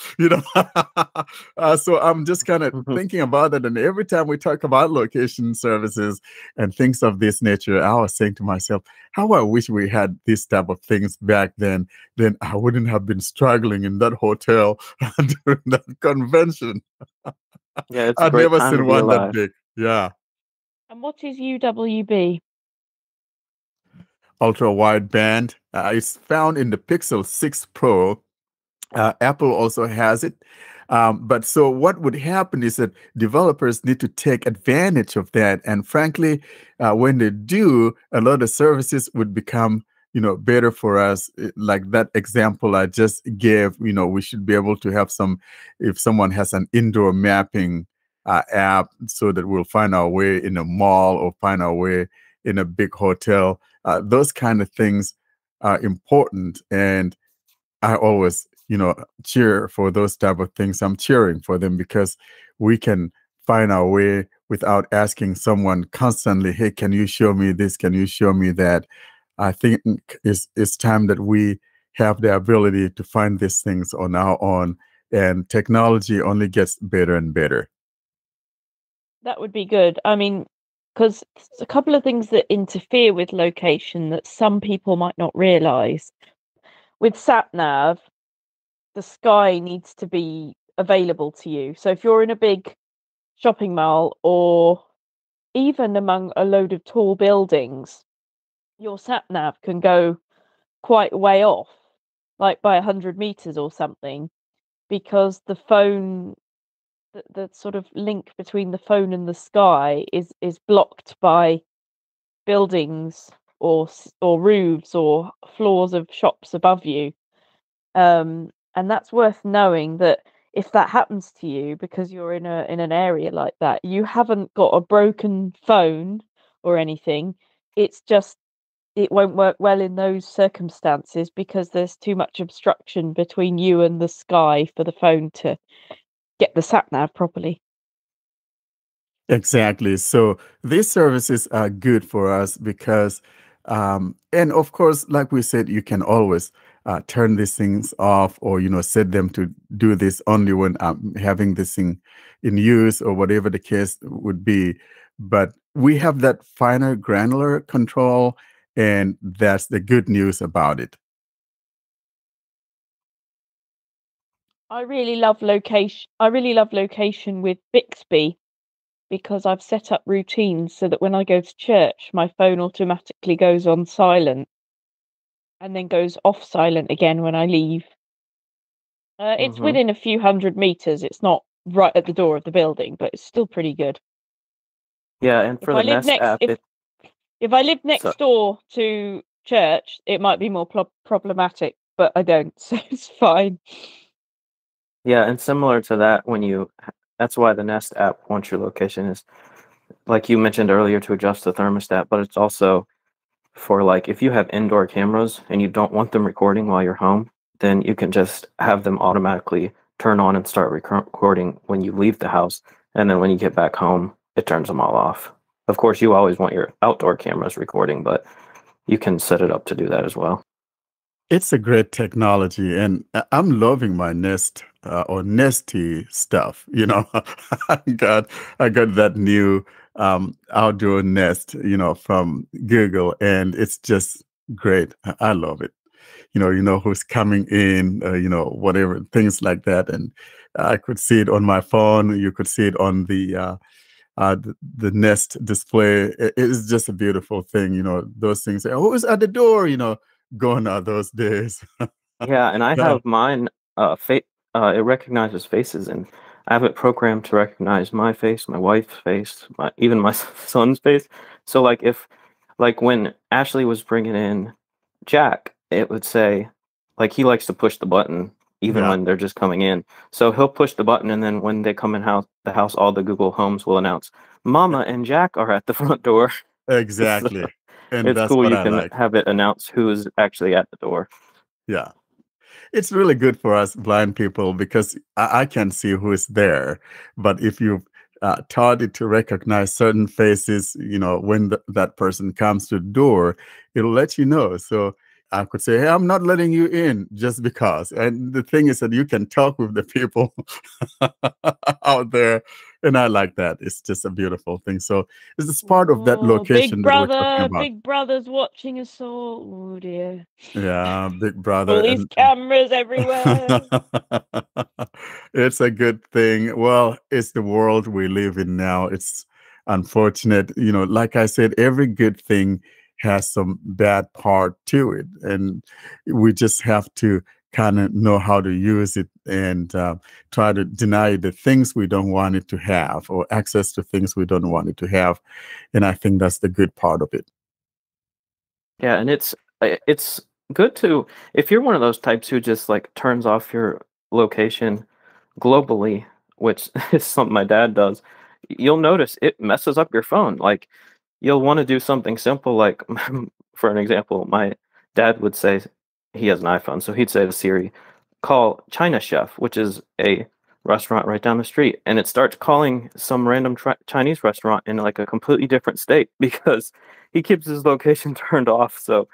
so I'm just kind of thinking about it. And every time we talk about location services and things of this nature, I was saying to myself, how I wish we had this type of things back then. Then I wouldn't have been struggling in that hotel during that convention. Yeah, it's a I'd great never time to seen be one that alive. big. Yeah. And what is UWB? Ultra wideband. It's found in the Pixel 6 Pro. Apple also has it. But so what would happen is that developers need to take advantage of that. And frankly, when they do, a lot of services would become better for us. Like that example I just gave, we should be able to have if someone has an indoor mapping app, so that we'll find our way in a mall or find our way in a big hotel. Those kind of things are important. And I always, cheer for those type of things. I'm cheering for them because we can find our way without asking someone constantly, hey, can you show me this? Can you show me that? I think it's time that we have the ability to find these things on our own, and technology only gets better and better. That would be good. I mean, because there's a couple of things that interfere with location that some people might not realize. With sat nav, the sky needs to be available to you. So if you're in a big shopping mall or even among a load of tall buildings, your sat nav can go quite way off, like by 100 meters or something, because the phone, the sort of link between the phone and the sky is blocked by buildings or roofs or floors of shops above you. And that's worth knowing, that if that happens to you because you're in an area like that, you haven't got a broken phone or anything. It's just it won't work well in those circumstances because there's too much obstruction between you and the sky for the phone to get the sat nav properly. Exactly. So these services are good for us because, and of course, like we said, you can always turn these things off, or set them to do this only when I'm having this thing in use, or whatever the case would be. But we have that finer, granular control, and that's the good news about it. I really love location with Bixby, because I've set up routines so that when I go to church, my phone automatically goes on silent and then goes off silent again when I leave. It's within a few 100 meters. It's not right at the door of the building, but it's still pretty good. Yeah, and for the Nest app, if I lived next door to church, it might be more problematic, but I don't, so it's fine. Yeah, and similar to that, that's why the Nest app wants your location is, like you mentioned earlier, to adjust the thermostat, but it's also for like if you have indoor cameras and you don't want them recording while you're home, then you can just have them automatically turn on and start recording when you leave the house. And then when you get back home, it turns them all off. Of course, you always want your outdoor cameras recording, but you can set it up to do that as well. It's a great technology, and I'm loving my Nest or Nesty stuff. I got that new outdoor Nest, from Google, and it's just great. I love it. You know who's coming in, whatever things like that, and I could see it on my phone. You could see it on the Nest display. It's just a beautiful thing. Those things. Who's at the door? Gone are those days. Yeah, and I have mine. It recognizes faces, and I have it programmed to recognize my face, my wife's face, even my son's face. So, like when Ashley was bringing in Jack, it would say, like he likes to push the button even when they're just coming in. So he'll push the button, and then when they come in the house, all the Google Homes will announce, "Mama and Jack are at the front door." Exactly. So and it's that's cool. what You I can like. have it announce who's actually at the door. Yeah. It's really good for us blind people because I can see who is there. But if you've taught it to recognize certain faces, when that person comes to the door, it'll let you know. So I could say, hey, I'm not letting you in just because. And the thing is that you can talk with the people out there. And I like that. It's just a beautiful thing. So this is part of that location that we're talking about. Big Brother's watching us all. Oh dear. Yeah, Big Brother. All these cameras everywhere. It's a good thing. Well, it's the world we live in now. It's unfortunate. Like I said, every good thing has some bad part to it. And we just have to kind of know how to use it and try to deny the things we don't want it to have or access to things we don't want it to have. And I think that's the good part of it. Yeah, and it's good to, if you're one of those types who just like turns off your location globally, which is something my dad does, you'll notice it messes up your phone. Like you'll want to do something simple, like for an example, my dad would say, he has an iPhone, so he'd say to Siri, call China Chef, which is a restaurant right down the street, and it starts calling some random Chinese restaurant in like a completely different state because he keeps his location turned off. So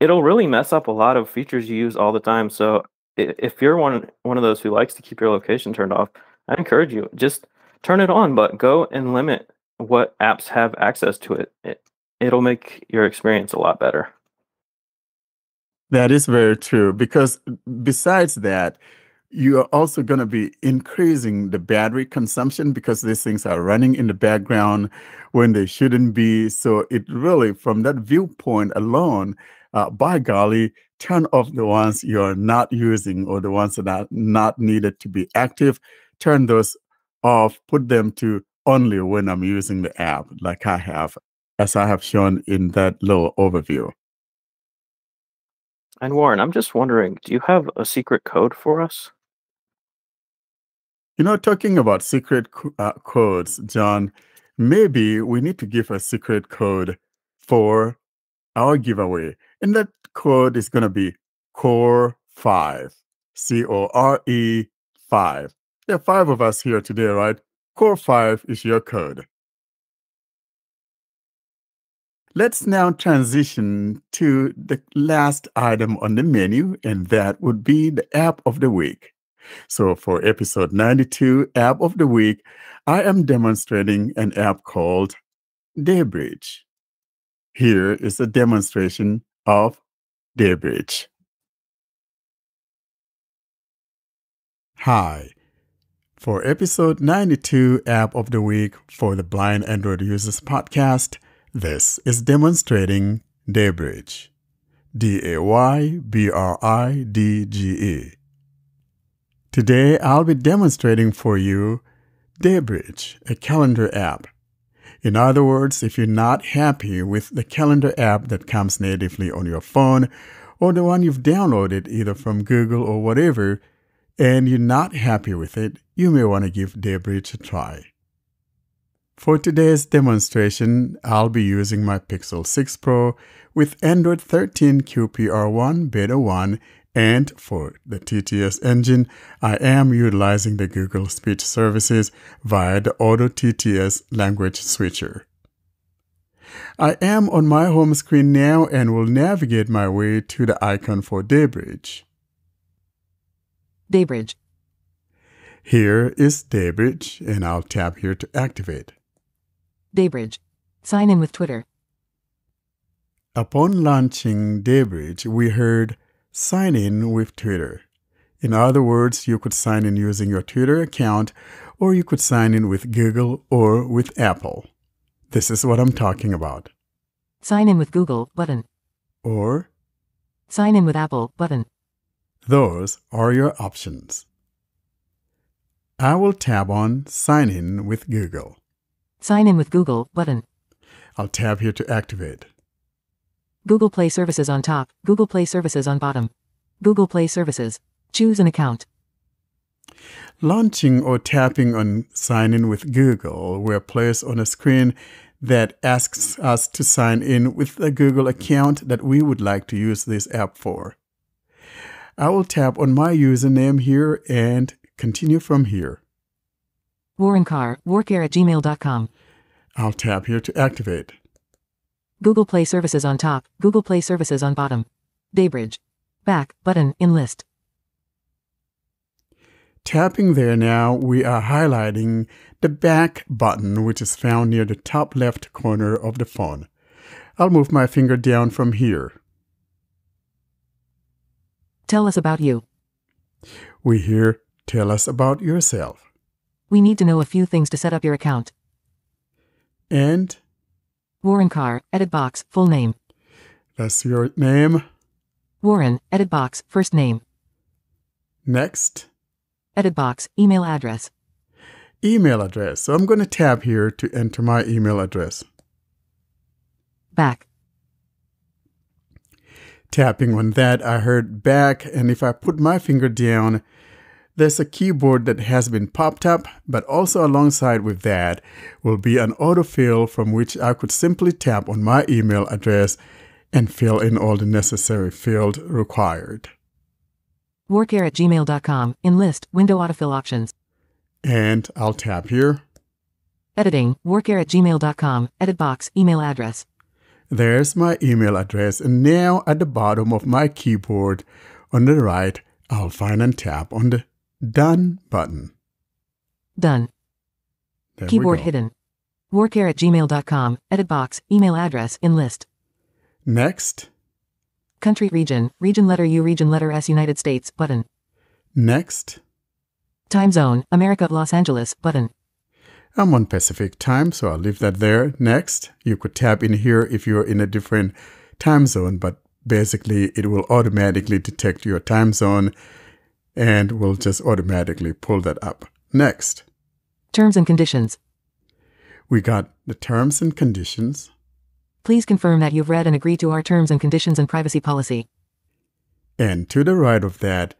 it'll really mess up a lot of features you use all the time. So if you're one of those who likes to keep your location turned off, I encourage you, just turn it on, but go and limit what apps have access to it. It'll make your experience a lot better. That is very true, because besides that, you are also going to be increasing the battery consumption because these things are running in the background when they shouldn't be. So it really, from that viewpoint alone, by golly, turn off the ones you're not using or the ones that are not needed to be active. Turn those off, put them to only when I'm using the app, like I have, as I have shown in that little overview. And Warren, I'm just wondering, do you have a secret code for us? Talking about secret codes, John, maybe we need to give a secret code for our giveaway. And that code is going to be CORE5, CORE 5. There are 5 of us here today, right? CORE5 is your code. Let's now transition to the last item on the menu, and that would be the app of the week. So for episode 92, app of the week, I am demonstrating an app called DayBridge. Here is a demonstration of DayBridge. Hi. For episode 92, app of the week for the Blind Android Users podcast, this is demonstrating DayBridge. DayBridge. Today, I'll be demonstrating for you DayBridge, a calendar app. In other words, if you're not happy with the calendar app that comes natively on your phone or the one you've downloaded either from Google or whatever, and you're not happy with it, you may want to give DayBridge a try. For today's demonstration, I'll be using my Pixel 6 Pro with Android 13 QPR1 Beta 1, and for the TTS engine, I am utilizing the Google Speech Services via the Auto TTS language switcher. I am on my home screen now and will navigate my way to the icon for DayBridge. DayBridge. Here is DayBridge, and I'll tap here to activate. DayBridge. Sign in with Twitter. Upon launching DayBridge, we heard sign in with Twitter. In other words, you could sign in using your Twitter account, or you could sign in with Google or with Apple. This is what I'm talking about. Sign in with Google button. Or Sign in with Apple button. those are your options. I will tap on sign in with Google. Sign in with Google button. I'll tap here to activate. Google Play Services on top, Google Play Services on bottom. Google Play Services. Choose an account. Launching or tapping on sign in with Google, we're placed on a screen that asks us to sign in with a Google account that we would like to use this app for. I will tap on my username here and continue from here. Warren Carr, warcare@gmail.com. I'll tap here to activate. Google Play Services on top, Google Play Services on bottom. DayBridge. Back button in list. Tapping there now, we are highlighting the back button, which is found near the top left corner of the phone. I'll move my finger down from here. Tell us about you. We hear, tell us about yourself. We need to know a few things to set up your account. And Warren Carr, edit box, full name. that's your name. Warren, edit box, first name. Next, Edit box, email address. email address. So I'm going to tap here to enter my email address. Back. Tapping on that, I heard back, and if I put my finger down, there's a keyboard that has been popped up, but also alongside with that will be an autofill from which I could simply tap on my email address and fill in all the necessary field required. Warcare@gmail.com, in list, window autofill options. And I'll tap here. Editing, warcare@gmail.com, edit box, email address. There's my email address, and now at the bottom of my keyboard on the right, I'll find and tap on the Done button. Done. There we Keyboard go. hidden. Warcare@gmail.com, edit box, email address, in list. Next, Country region, region letter U, region letter S, United States, button. next. Time zone, America, Los Angeles, button. I'm on Pacific time, so I'll leave that there. Next, you could tap in here if you're in a different time zone, but basically it will automatically detect your time zone and will just automatically pull that up. Next, Terms and conditions. we got the terms and conditions. Please confirm that you've read and agreed to our terms and conditions and privacy policy. And to the right of that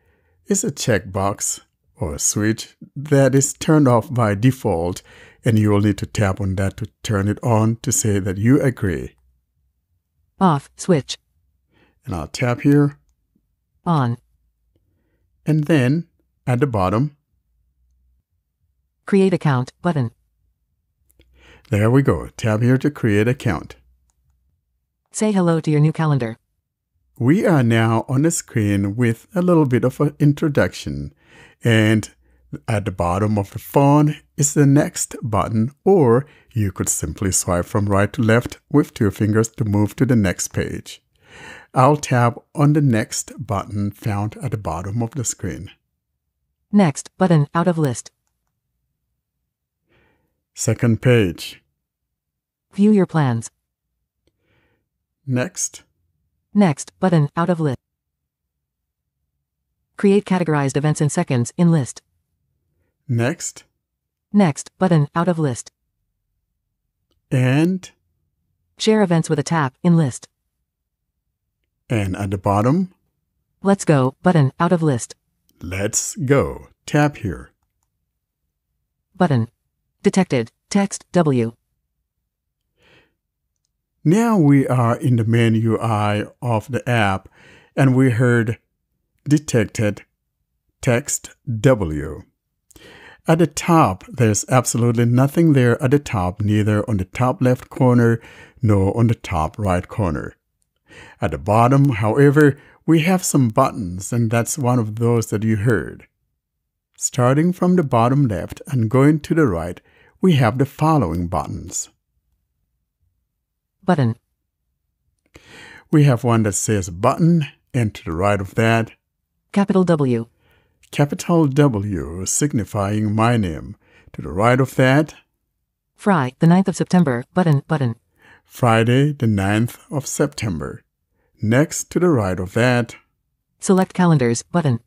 is a checkbox or a switch that is turned off by default, and you will need to tap on that to turn it on to say that you agree. Off, switch. And I'll tap here, On. and then at the bottom, Create account, button. there we go. Tap here to create account. Say hello to your new calendar. We are now on the screen with a little bit of an introduction, and at the bottom of the phone is the next button, or you could simply swipe from right to left with 2 fingers to move to the next page. I'll tap on the next button found at the bottom of the screen. Next, button, out of list. Second page. View your plans. Next. Next, button, out of list. Create categorized events in seconds, in list. Next. Next, button, out of list. And Share events with a tap, in list. at the bottom, Let's go, button, out of list. Let's go. Tap here. Button. Detected. Text W. Now we are in the main UI of the app, and we heard detected text W. At the top, there's absolutely nothing there at the top, neither on the top left corner nor on the top right corner. At the bottom, however, we have some buttons, and that's one of those that you heard. Starting from the bottom left and going to the right, we have the following buttons. Button. We have one that says button, and to the right of that, Capital W. capital W signifying my name. To the right of that, Fry, the 9th of September. Button. Friday, the 9th of September. Next to the right of that, Select calendars. Button.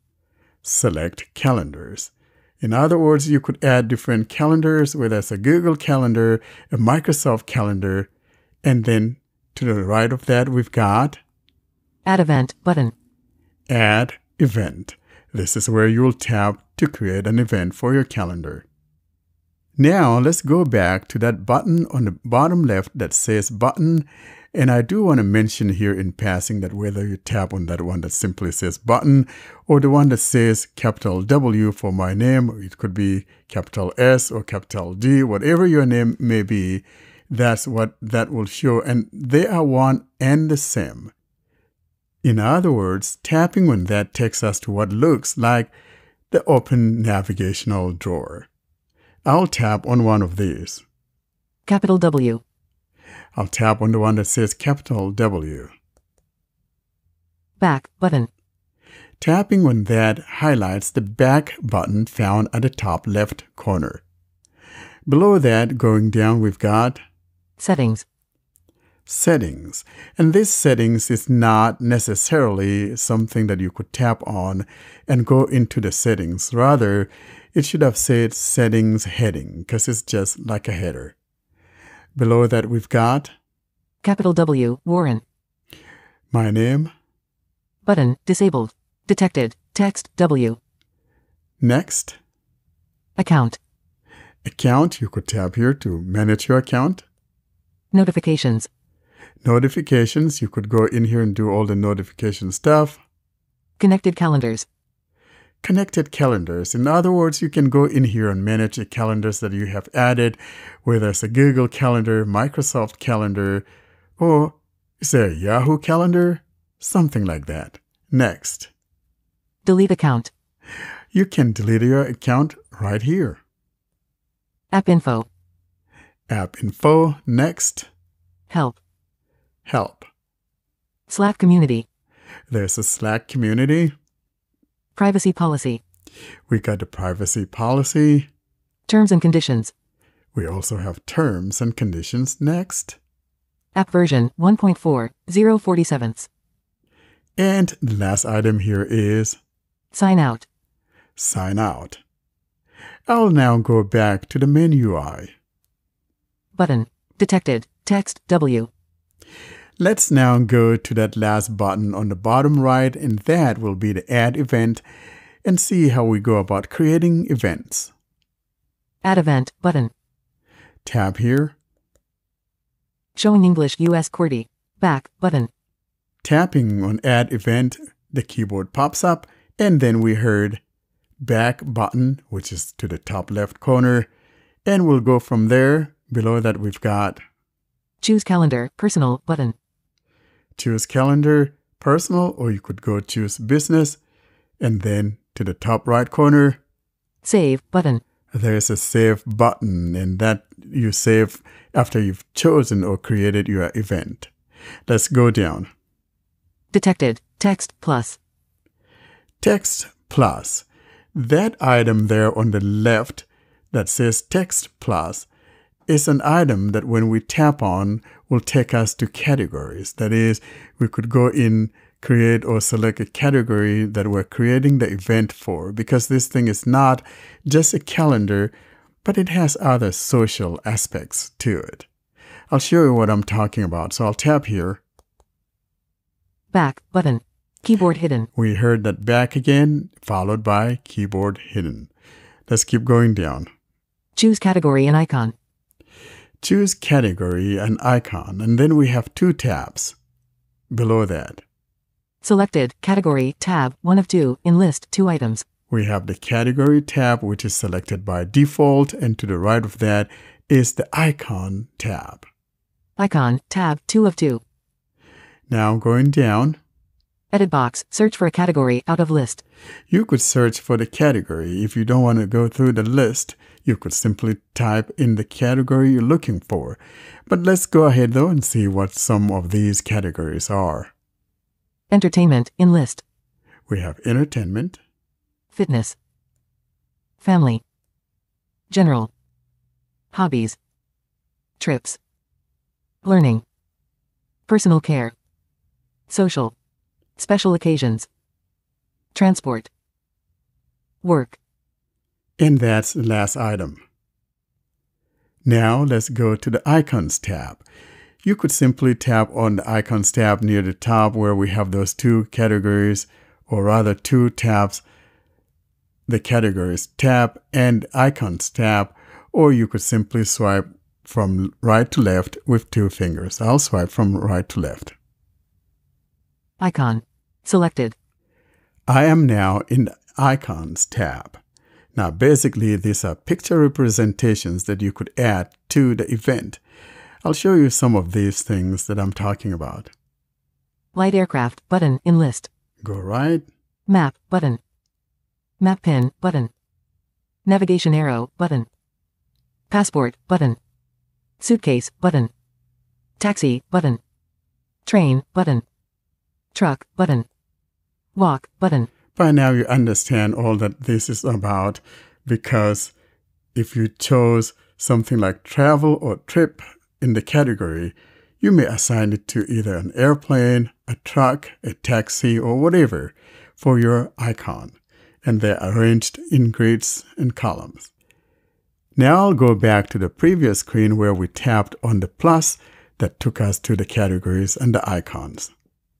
select calendars. In other words, you could add different calendars, whether it's a Google Calendar, a Microsoft Calendar, and then to the right of that, we've got Add event. Button. Add Event. This is where you'll tap to create an event for your calendar. Now, let's go back to that button on the bottom left that says button. And I do want to mention here in passing that whether you tap on that one that simply says button or the one that says capital W for my name, it could be capital S or capital D, whatever your name may be, that's what that will show. And they are one and the same. In other words, tapping on that takes us to what looks like the open navigational drawer. I'll tap on one of these. Capital W. I'll tap on the one that says capital W. Back. Button. Tapping on that highlights the back button found at the top left corner. Below that, going down, we've got Settings. Settings. And this settings is not necessarily something that you could tap on and go into the settings. Rather, it should have said settings heading because it's just like a header. Below that, we've got Capital W. Warren. my name. Button. Disabled. Detected. Text W. Next, Account. account. You could tap here to manage your account. Notifications. Notifications. You could go in here and do all the notification stuff. Connected calendars. Connected calendars. In other words, you can go in here and manage the calendars that you have added, whether it's a Google Calendar, Microsoft Calendar, or is there a Yahoo Calendar? Something like that. Next, Delete account. you can delete your account right here. App info. App info. Next, Help. help. Slack community. There's a Slack community. Privacy policy. We got the privacy policy. Terms and conditions. We also have terms and conditions. Next. App version 1.4, 047. And the last item here is Sign out. sign out. I'll now go back to the main UI. Button. Detected. Text W. Let's now go to that last button on the bottom right, and that will be the add event, and see how we go about creating events. Add event. Button. Tap here. Showing English US QWERTY. Back. Button. Tapping on add event, the keyboard pops up, and then we heard back button, which is to the top left corner, and we'll go from there. Below that, we've got Choose calendar. Personal. Button. choose calendar, personal, or you could go choose business, and then to the top right corner, Save. Button. there's a save button, and that you save after you've chosen or created your event. Let's go down. Detected. Text plus. Text plus. That item there on the left that says text plus is an item that when we tap on will take us to categories. That is, we could go in, create or select a category that we're creating the event for, because this thing is not just a calendar, but it has other social aspects to it. I'll show you what I'm talking about. So I'll tap here. Back. Button. Keyboard hidden. We heard that back again, followed by keyboard hidden. Let's keep going down. Choose category and icon. Choose category and icon, and then we have 2 tabs below that. Selected category tab 1 of 2 in list 2 items. We have the category tab, which is selected by default, and to the right of that is the icon tab. Icon tab 2 of 2. Now going down, Edit box, search for a category out of list. you could search for the category. If you don't want to go through the list, you could simply type in the category you're looking for. But let's go ahead though and see what some of these categories are. Entertainment in list. We have entertainment, Fitness. Family. General. Hobbies. Trips. Learning. Personal care. Social. Special occasions. Transport. Work. and that's the last item. Now let's go to the Icons tab. You could simply tap on the Icons tab near the top where we have those 2 categories, or rather 2 tabs, the Categories tab and Icons tab, or you could simply swipe from right to left with 2 fingers. I'll swipe from right to left. Icon. Selected. I am now in the Icons tab. Now basically these are picture representations that you could add to the event. I'll show you some of these things that I'm talking about. Light aircraft button in list. Go right, Map button. Map pin button. Navigation arrow button. Passport button. Suitcase button. Taxi button. Train button. Truck button. Walk button. By now you understand all that this is about, because if you chose something like travel or trip in the category, you may assign it to either an airplane, a truck, a taxi, or whatever for your icon, and they're arranged in grids and columns. Now I'll go back to the previous screen where we tapped on the plus that took us to the categories and the icons.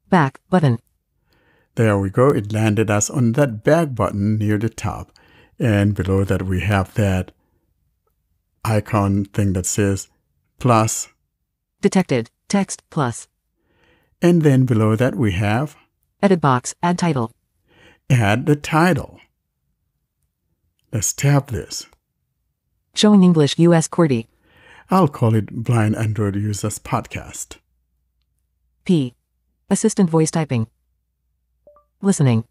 Back button. There we go. It landed us on that back button near the top. And below that we have that icon thing that says plus. Detected. Text plus. And then below that we have Edit box. Add title. add the title. Let's tap this. Showing English US QWERTY. I'll call it Blind Android Users Podcast. P. Assistant voice typing. Listening.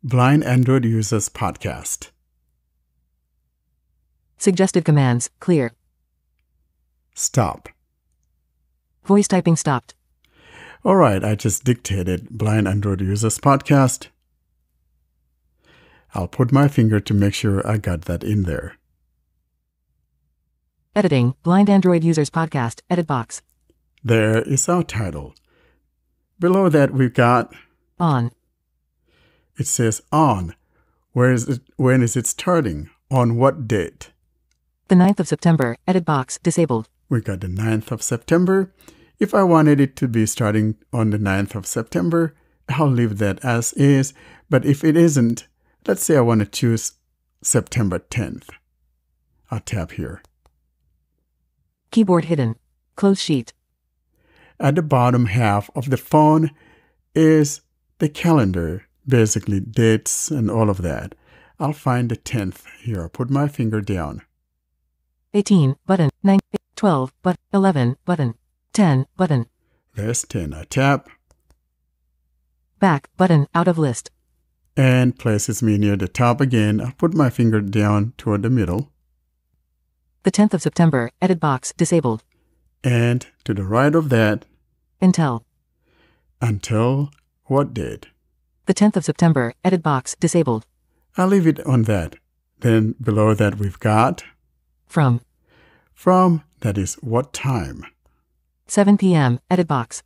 Blind Android Users Podcast. Suggested commands. Clear. Stop. Voice typing stopped. All right, I just dictated Blind Android Users Podcast. I'll put my finger to make sure I got that in there. Editing. Blind Android Users Podcast. Edit box. There is our title. Below that we've got, On. it says on. Where is it? When is it starting? On what date? The 9th of September. Edit box. Disabled. We got the 9th of September. If I wanted it to be starting on the 9th of September, I'll leave that as is. But if it isn't, let's say I want to choose September 10th. I'll tap here. Keyboard hidden. Close sheet. At the bottom half of the phone is the calendar, basically dates and all of that. I'll find the 10th here. I'll put my finger down. 18 button. 9 12 but 11 button. 10 button. There's 10. I tap Back button. Out of list. and places me near the top again. I'll put my finger down toward the middle. The 10th of September. Edit box. Disabled. And to the right of that, Until. until what date? The 10th of September. Edit box. Disabled. I'll leave it on that. Then below that we've got From. from, that is what time. 7 p.m. Edit box.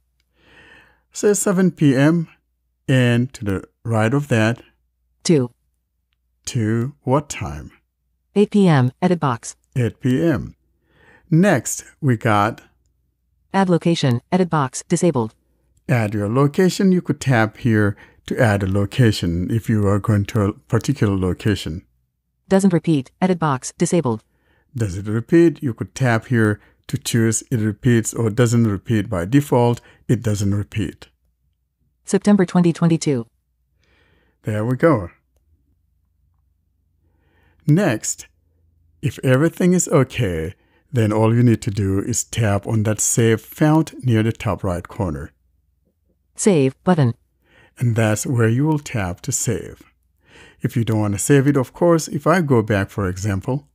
Say 7 p.m. and to the right of that, 2. to what time? 8 p.m. Edit box. 8 p.m. Next, we got Add location. Edit box. Disabled. add your location. You could tap here to add a location if you are going to a particular location. Doesn't repeat. Edit box disabled. Does it repeat? You could tap here to choose it repeats or doesn't repeat. By default, it doesn't repeat. September 2022. There we go. Next, if everything is okay, then all you need to do is tap on that Save font near the top right corner. Save button. And that's where you will tap to save. If you don't want to save it, of course, if I go back, for example,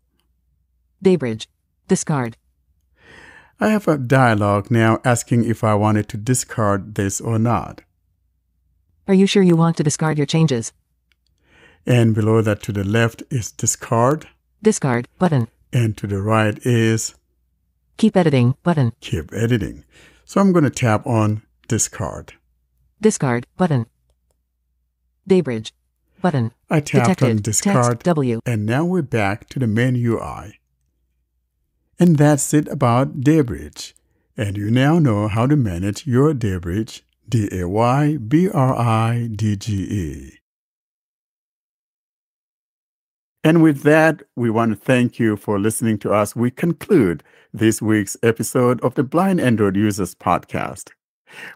DayBridge. Discard. I have a dialog now asking if I wanted to discard this or not. Are you sure you want to discard your changes? And below that to the left is discard. Discard button. And to the right is Keep editing button. keep editing. So I'm going to tap on discard. Discard button. DayBridge button. I tapped on Detected. discard. Text W. And now we're back to the main UI. And that's it about DayBridge. And you now know how to manage your DayBridge, DayBridge. And with that, we want to thank you for listening to us. We conclude this week's episode of the Blind Android Users Podcast.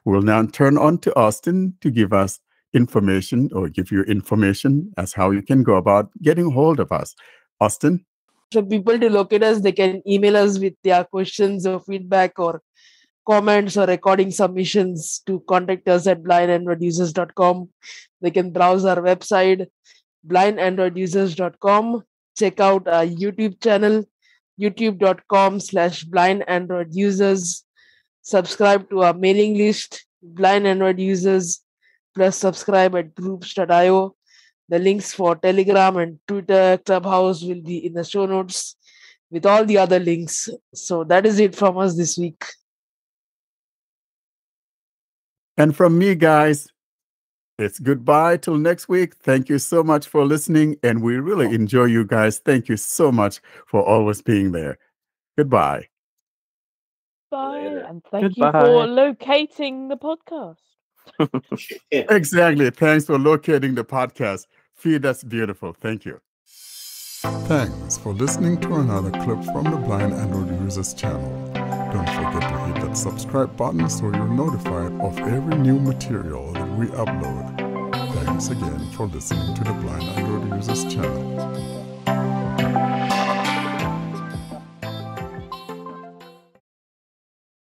We'll now turn on to Austin to give us information or give you information as how you can go about getting hold of us. Austin? For people to locate us, they can email us with their questions or feedback or comments or recording submissions to contact us at blindandroidusers.com. They can browse our website, blindandroidusers.com. Check out our YouTube channel, youtube.com/blindandroidusers. Subscribe to our mailing list, Blind Android Users, plus subscribe at groups.io. The links for Telegram and Twitter, Clubhouse will be in the show notes with all the other links. So that is it from us this week. And from me, guys, it's goodbye till next week. Thank you so much for listening, and we really enjoy you guys. Thank you so much for always being there. Goodbye. Bye, Later. and thank you Goodbye. for locating the podcast. Exactly. Thanks for locating the podcast. Feed, that's beautiful. Thank you. Thanks for listening to another clip from the Blind Android Users channel. Don't forget to hit that subscribe button so you're notified of every new material that we upload. Thanks again for listening to the Blind Android Users channel.